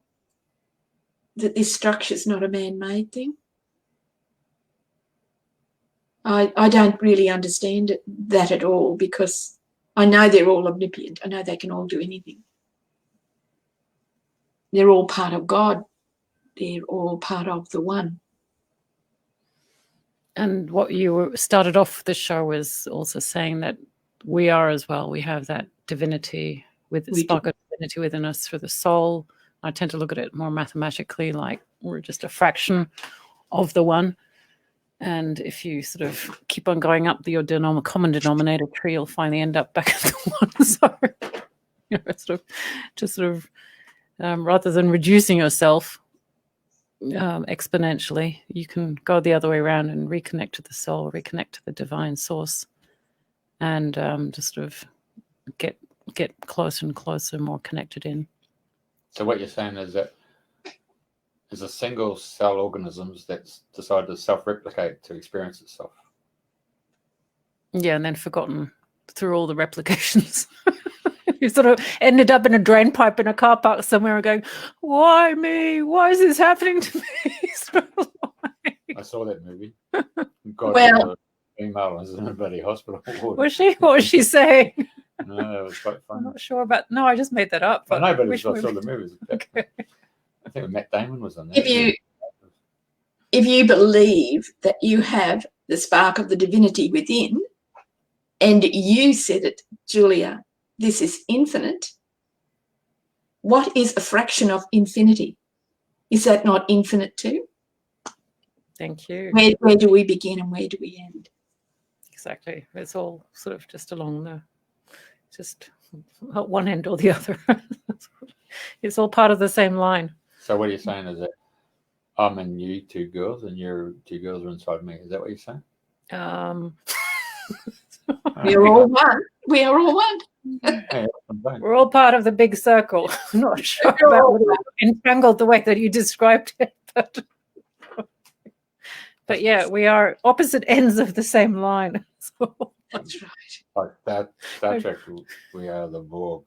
that this structure is not a man-made thing. I don't really understand that at all, because I know they're all omnipotent. I know they can all do anything. They're all part of God. They're all part of the One. And what you started off the show was also saying that we are as well. We have that divinity, with the spark of divinity within us through the soul. I tend to look at it more mathematically, like we're just a fraction of the One. And if you sort of keep on going up your common denominator tree, you'll finally end up back at the One. So, rather than reducing yourself exponentially, you can go the other way around and reconnect to the soul, reconnect to the divine source, and just sort of get closer and closer, more connected in. So what you're saying is that there's a single cell organisms that's decided to self-replicate to experience itself. Yeah, and then forgotten through all the replications. You sort of ended up in a drain pipe in a car park somewhere and going, why me? Why is this happening to me? I saw that movie. God, Well, female was in a bloody hospital ward. Was she? What was she saying? No, it was quite fun. I'm not sure about. No, I just made that up. I know, but I which saw movie? the movie. Okay. I think Matt Damon was on that. If you believe that you have the spark of the divinity within, and you said it, Julia, this is infinite, what is a fraction of infinity? Is that not infinite too? Thank you. Where do we begin and where do we end? Exactly. It's all sort of just along the, just at one end or the other. It's all part of the same line. So what you're saying is that I'm in you, two girls, and your two girls are inside me. Is that what you're saying? We are all one. We are all one. Yeah, We're all part of the big circle. I'm not sure about entangled the way that you described it, but yeah, we are opposite ends of the same line. So. That's right. like that. Star Trek, we are the Borg.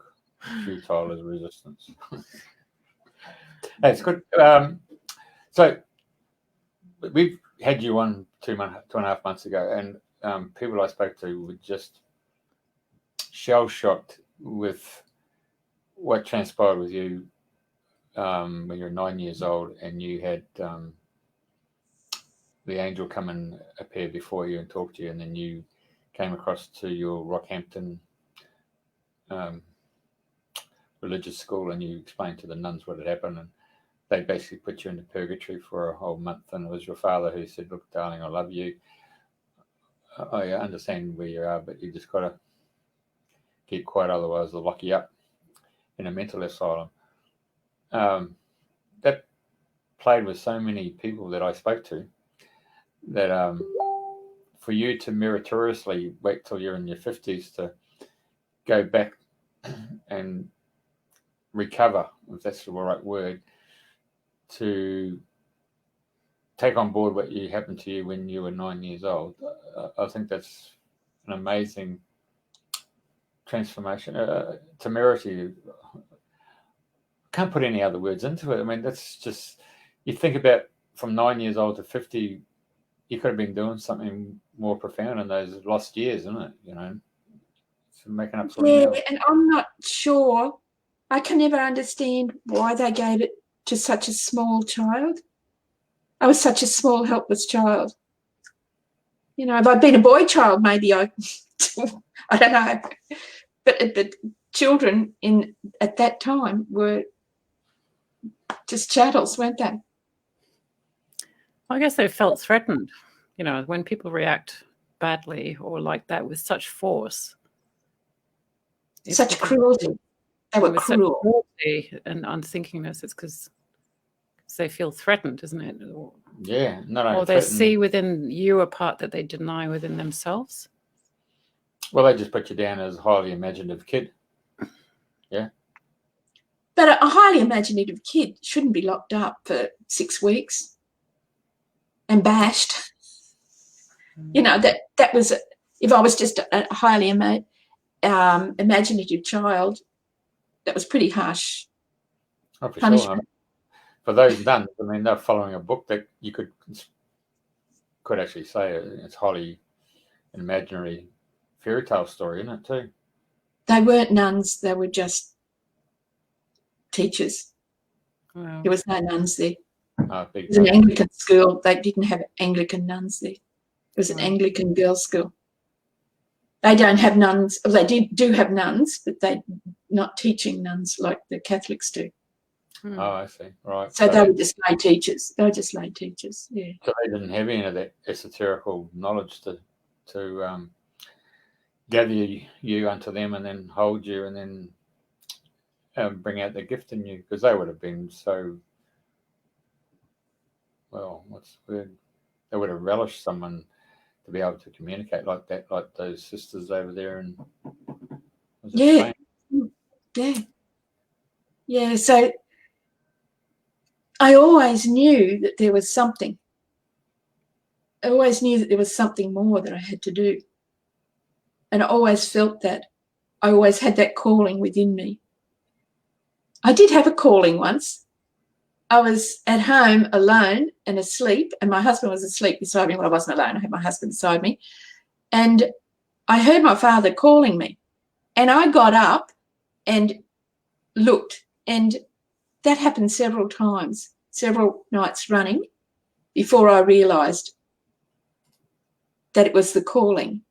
Futile as resistance. Hey, it's good. So we've had you on 2.5 months ago, and people I spoke to were just shell-shocked with what transpired with you when you were 9 years old, and you had the angel come and appear before you and talk to you, and then you came across to your Rockhampton religious school, and you explained to the nuns what had happened, and they basically put you into purgatory for a whole month, and it was your father who said, look, darling, I love you. I understand where you are, but you just got to keep quiet, otherwise they'll lock you up in a mental asylum. That played with so many people that I spoke to, that for you to meritoriously wait till you're in your 50s to go back and recover, if that's the right word, to take on board what happened to you when you were 9 years old. I think that's an amazing transformation. Temerity, can't put any other words into it. I mean, that's just, you think about from 9 years old to 50, you could have been doing something more profound in those lost years, isn't it? You know, so making up for it now. And I'm not sure. I can never understand why they gave it to such a small child. I was such a small, helpless child. You know, if I'd been a boy child, maybe I don't know. But children at that time were just chattels, weren't they? I guess they felt threatened. You know, when people react badly or like that with such force. Such cruelty. They were cruel. Cruelty and unthinkingness. It's because they feel threatened, isn't it? Yeah, or they see within you a part that they deny within themselves. Well, they just put you down as a highly imaginative kid. Yeah. But a highly imaginative kid shouldn't be locked up for 6 weeks and bashed. You know, that was, if I was just a highly imaginative child, that was pretty harsh punishment. Sure. For those nuns, I mean, they're following a book that you could actually say it's highly an imaginary fairy tale story, isn't it, too? They weren't nuns. They were just teachers. Wow. There was no nuns there. It was an Anglican school. They didn't have Anglican nuns there. It was an Anglican girls' school. They don't have nuns. Well, they do have nuns, but they're not teaching nuns like the Catholics do. Oh, I see. Right. So they were just lay teachers. They were just lay teachers, yeah. So they didn't have any of that esoterical knowledge to gather you unto them and then hold you and then bring out the gift in you, because they would have been so, well, what's the word? They would have relished someone to be able to communicate like that, like those sisters over there. And yeah. So I always knew that there was something. I always knew that there was something more that I had to do. And I always felt that. I always had that calling within me. I did have a calling once. I was at home alone and asleep, and my husband was asleep beside me. Well, I wasn't alone. I had my husband beside me. And I heard my father calling me. And I got up and looked, and that happened several times, several nights running, before I realised that it was the calling.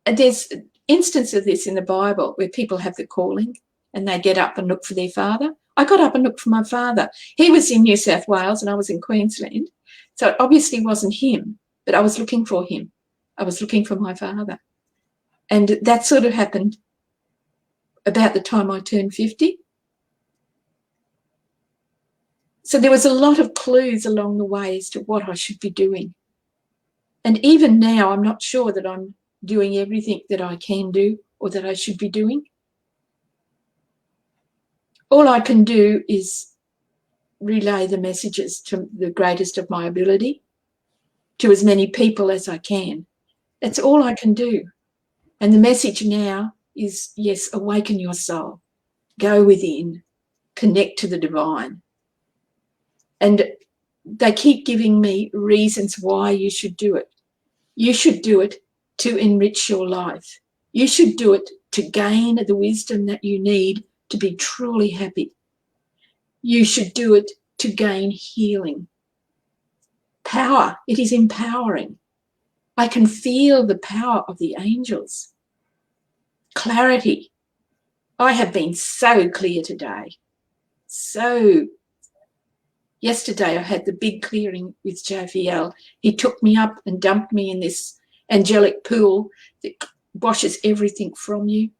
And there's instances of this in the Bible where people have the calling and they get up and look for their father. I got up and looked for my father. He was in New South Wales and I was in Queensland. So it obviously wasn't him, but I was looking for him. I was looking for my father. And that sort of happened about the time I turned 50. So there was a lot of clues along the way as to what I should be doing. And even now, I'm not sure that I'm doing everything that I can do or that I should be doing. All I can do is relay the messages to the greatest of my ability to as many people as I can. That's all I can do. And the message now is, yes, awaken your soul, go within, connect to the divine. And they keep giving me reasons why you should do it. You should do it to enrich your life. You should do it to gain the wisdom that you need to be truly happy. You should do it to gain healing. Power. It is empowering. I can feel the power of the angels. Clarity. I have been so clear today. Yesterday I had the big clearing with Raphael. He took me up and dumped me in this angelic pool that washes everything from you.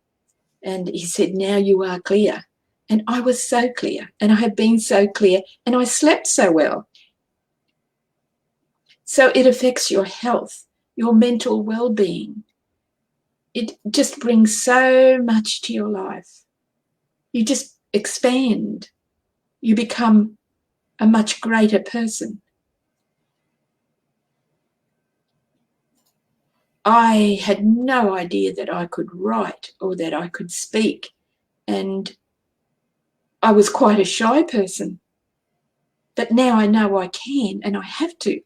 And he said, now you are clear. And I was so clear, and I have been so clear, and I slept so well. So it affects your health, your mental well-being. It just brings so much to your life. You just expand. You become a much greater person. I had no idea that I could write or that I could speak, and I was quite a shy person. But now I know I can, and I have to,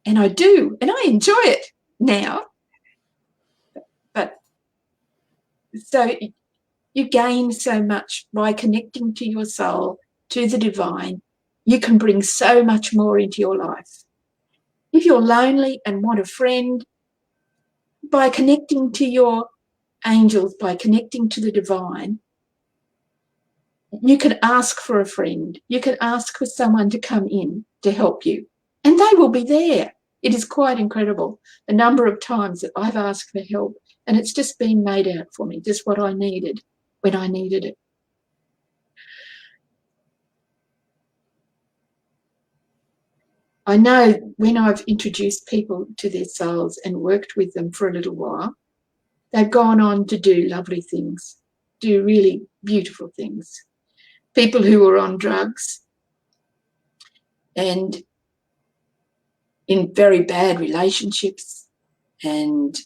and I do, and I enjoy it now. But so you gain so much by connecting to your soul, to the divine. You can bring so much more into your life. If you're lonely and want a friend, by connecting to your angels, by connecting to the divine, you can ask for a friend. You can ask for someone to come in to help you, and they will be there. It is quite incredible the number of times that I've asked for help, and it's just been made out for me, just what I needed when I needed it. I know when I've introduced people to their souls and worked with them for a little while, they've gone on to do lovely things, do really beautiful things. People who were on drugs and in very bad relationships and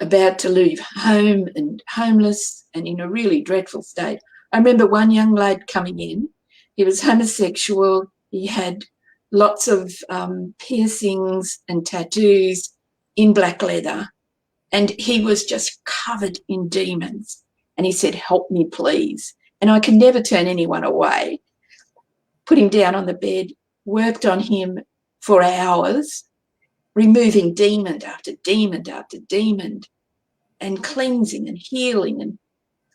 about to leave home and homeless and in a really dreadful state. I remember one young lad coming in. He was homosexual. He had lots of piercings and tattoos in black leather, and he was just covered in demons. And he said, help me, please. And I can never turn anyone away. Put him down on the bed, worked on him for hours, removing demon after demon after demon, and cleansing and healing.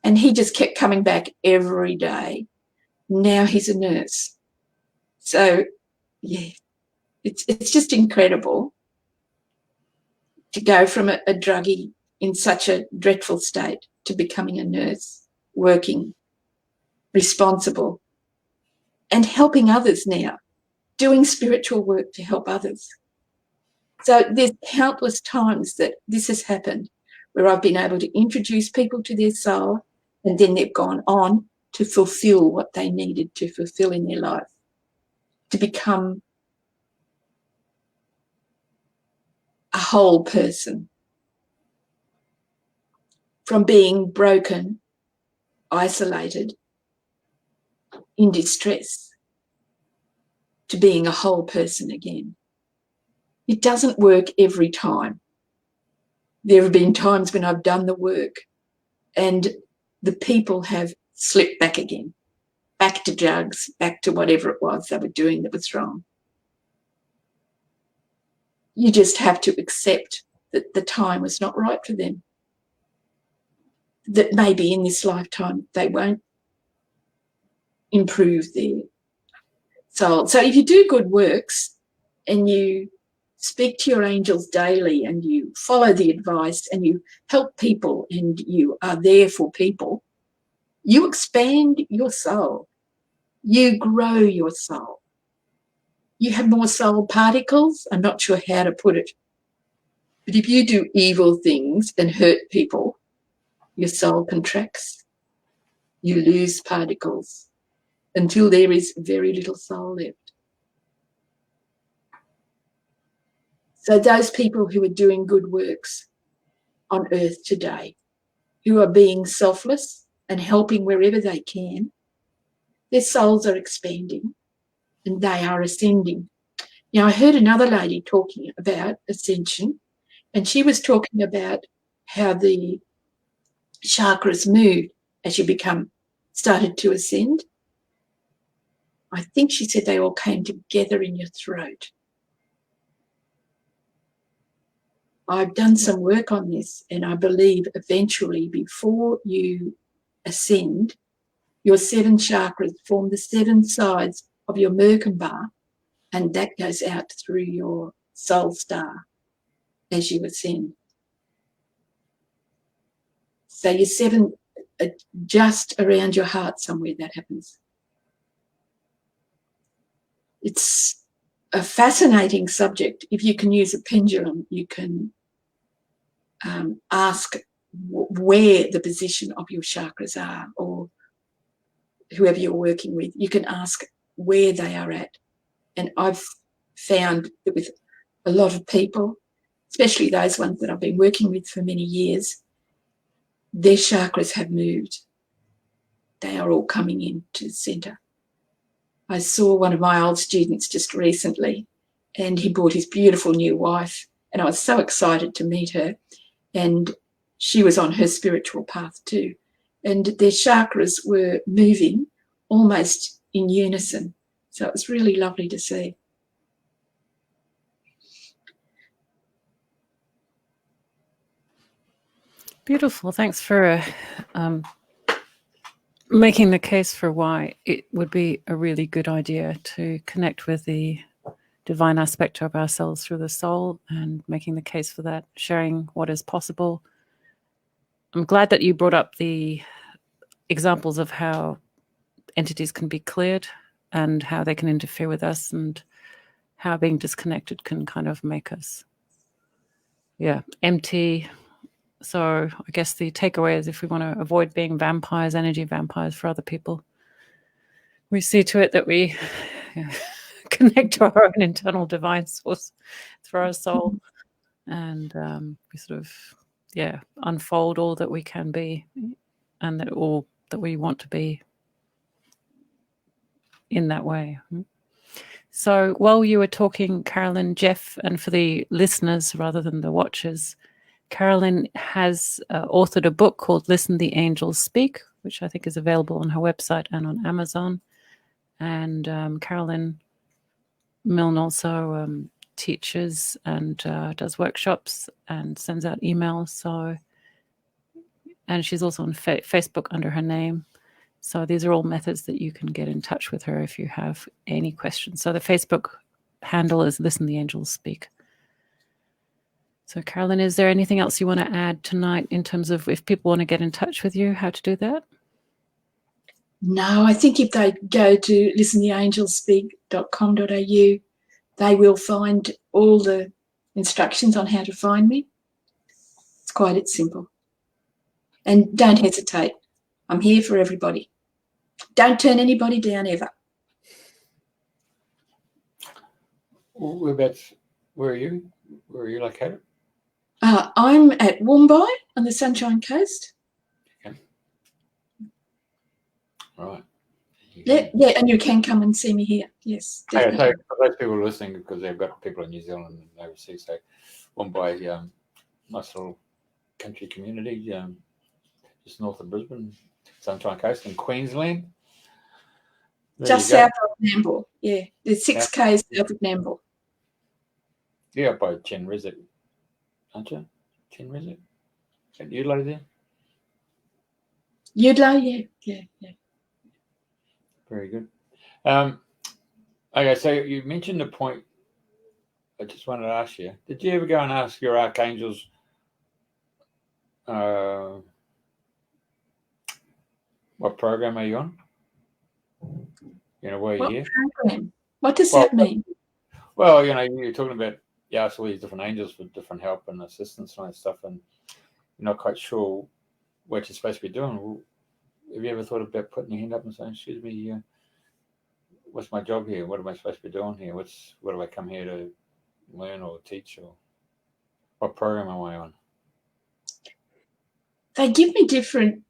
And he just kept coming back every day. Now he's a nurse. So, yeah, it's just incredible to go from a druggie in such a dreadful state to becoming a nurse, working, responsible, and helping others now, doing spiritual work to help others. So there's countless times that this has happened where I've been able to introduce people to their soul, and then they've gone on to fulfill what they needed to fulfill in their life, to become a whole person, from being broken, isolated, in distress, to being a whole person again. It doesn't work every time. There have been times when I've done the work and the people have slipped back again, back to drugs, back to whatever it was they were doing that was wrong. You just have to accept that the time was not right for them, that maybe in this lifetime they won't improve their soul. So if you do good works and you speak to your angels daily and you follow the advice and you help people and you are there for people, you expand your soul. You grow your soul. You have more soul particles. I'm not sure how to put it. But if you do evil things and hurt people, your soul contracts. You lose particles until there is very little soul left. So those people who are doing good works on earth today, who are being selfless and helping wherever they can, their souls are expanding and they are ascending. Now, I heard another lady talking about ascension, and she was talking about how the chakras moved as you started to ascend. I think she said they all came together in your throat. I've done some work on this, and I believe eventually, before you ascend, your 7 chakras form the 7 sides of your Merkaba, and that goes out through your soul star as you ascend. So your 7 are just around your heart somewhere that happens. It's a fascinating subject. If you can use a pendulum, you can ask where the position of your chakras are, or whoever you're working with, you can ask where they are at. And I've found that with a lot of people, especially those ones that I've been working with for many years, their chakras have moved. They are all coming into the centre. I saw one of my old students just recently, and he brought his beautiful new wife, and I was so excited to meet her. And she was on her spiritual path too. And their chakras were moving almost in unison. So it was really lovely to see. Beautiful. Thanks for making the case for why it would be a really good idea to connect with the divine aspect of ourselves through the soul, and making the case for that, sharing what is possible. I'm glad that you brought up the examples of how entities can be cleared and how they can interfere with us, and how being disconnected can kind of make us, empty. So I guess the takeaway is, if we want to avoid being vampires, energy vampires for other people, we see to it that we connect to our own internal divine source through our soul, and we sort of unfold all that we can be, and that all that we want to be in that way. So while you were talking, Carolynn, Jeff, and for the listeners rather than the watchers, Carolynn has authored a book called Listen the Angels Speak, which I think is available on her website and on Amazon. And Carolynn Milne also teaches and does workshops and sends out emails. And she's also on Facebook under her name. So these are all methods that you can get in touch with her if you have any questions. So the Facebook handle is Listen the Angels Speak. So Carolynn, is there anything else you want to add tonight in terms of, if people want to get in touch with you, how to do that? No, I think if they go to listentheangelspeak.com.au, they will find all the instructions on how to find me. It's quite simple. And don't hesitate. I'm here for everybody. Don't turn anybody down ever. Where are you? Where are you located? I'm at Woombai on the Sunshine Coast. Okay. Right. Yeah, and you can come and see me here. Yes, definitely. So for those people listening, because they've got people in New Zealand and overseas, so Woombai, nice little country community, just north of Brisbane, Sunshine Coast in Queensland. Just south of Nambour. Yeah, there's 6 k's south of Nambour. Yeah, by Chenrezig, aren't you? Chenrezig? At Udlo there? Udlo, yeah. Very good. Okay, so you mentioned a point I just wanted to ask you. Did you ever go and ask your archangels what program are you on? You know, where are you here? Program? What does that mean? Well, you know, you're talking about, you ask all these different angels for different help and assistance and that stuff, and you're not quite sure what you're supposed to be doing. Well, have you ever thought about putting your hand up and saying, excuse me, what's my job here? What am I supposed to be doing here? What do I come here to learn or teach, or what program am I on? They give me different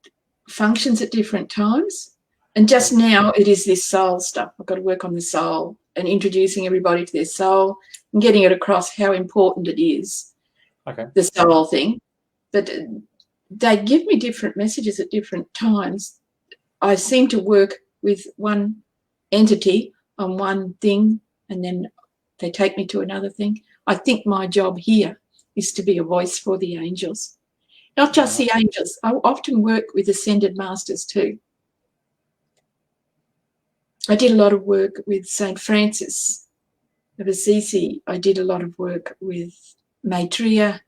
functions at different times. And just now it is this soul stuff. I've got to work on the soul and introducing everybody to their soul and getting it across how important it is, the soul thing. But they give me different messages at different times. I seem to work with one entity on one thing, and then they take me to another thing. I think my job here is to be a voice for the angels. Not just the angels. I often work with ascended masters too. I did a lot of work with St. Francis of Assisi. I did a lot of work with Maitreya.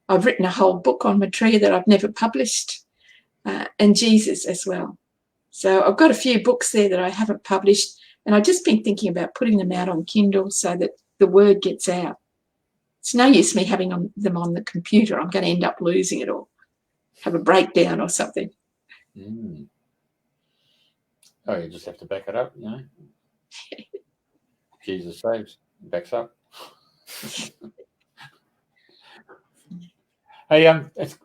I've written a whole book on Maitreya that I've never published, and Jesus as well. So I've got a few books there that I haven't published, and I've just been thinking about putting them out on Kindle so that the word gets out. It's no use me having them on the computer. I'm going to end up losing it or have a breakdown or something. Mm. Oh, you just have to back it up, you know. Jesus saves, backs up. Hey, it's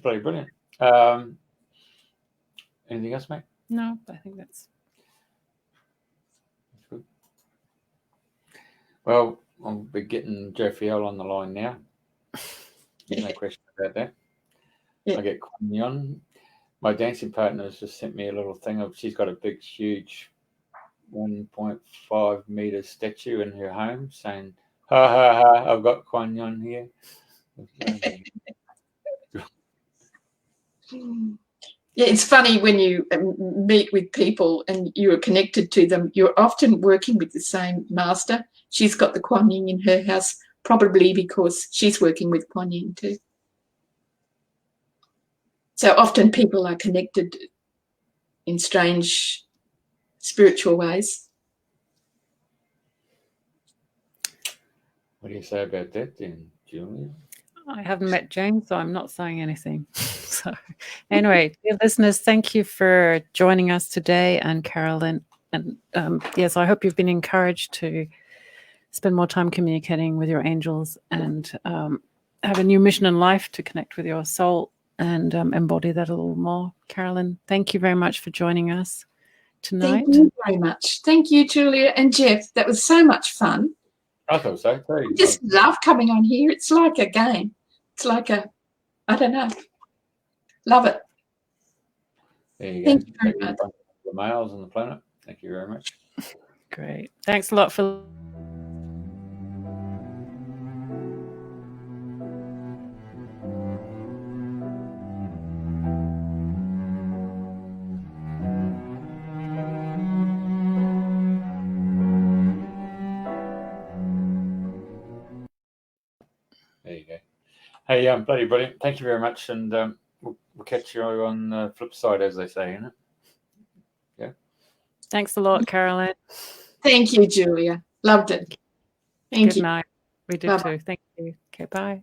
bloody brilliant. Anything else, mate? No, I think that's good. Well, I'll be getting Raphael on the line now. No question about that. Yeah. I get Quinyon. My dancing partner has just sent me a little thing of, she's got a big, huge 1.5 meter statue in her home saying, ha ha ha, I've got Quinyon here. Yeah, it's funny when you meet with people and you are connected to them, you're often working with the same master. She's got the Kuan Yin in her house, probably because she's working with Kuan Yin too. So often people are connected in strange spiritual ways. What do you say about that then, Julia? I haven't met Jane, so I'm not saying anything. So anyway, dear listeners, thank you for joining us today, and Carolyn. And yes, I hope you've been encouraged to spend more time communicating with your angels and have a new mission in life to connect with your soul and embody that a little more. Carolyn, thank you very much for joining us tonight. Thank you very much. Thank you, Julia and Jeff. That was so much fun. I thought so too. I just love coming on here. It's like a game. It's like I don't know. Love it. There you Thank go. you very much. The males on the planet. Thank you very much. Great. Thanks a lot for There you go. Hey, bloody brilliant. Thank you very much, and we'll catch you on the flip side, as they say, isn't it? Yeah. Thanks a lot, Carolyn. Thank you, Julia. Loved it. Thank Good you. night. We did Bye-bye. too. Thank you. Okay, bye.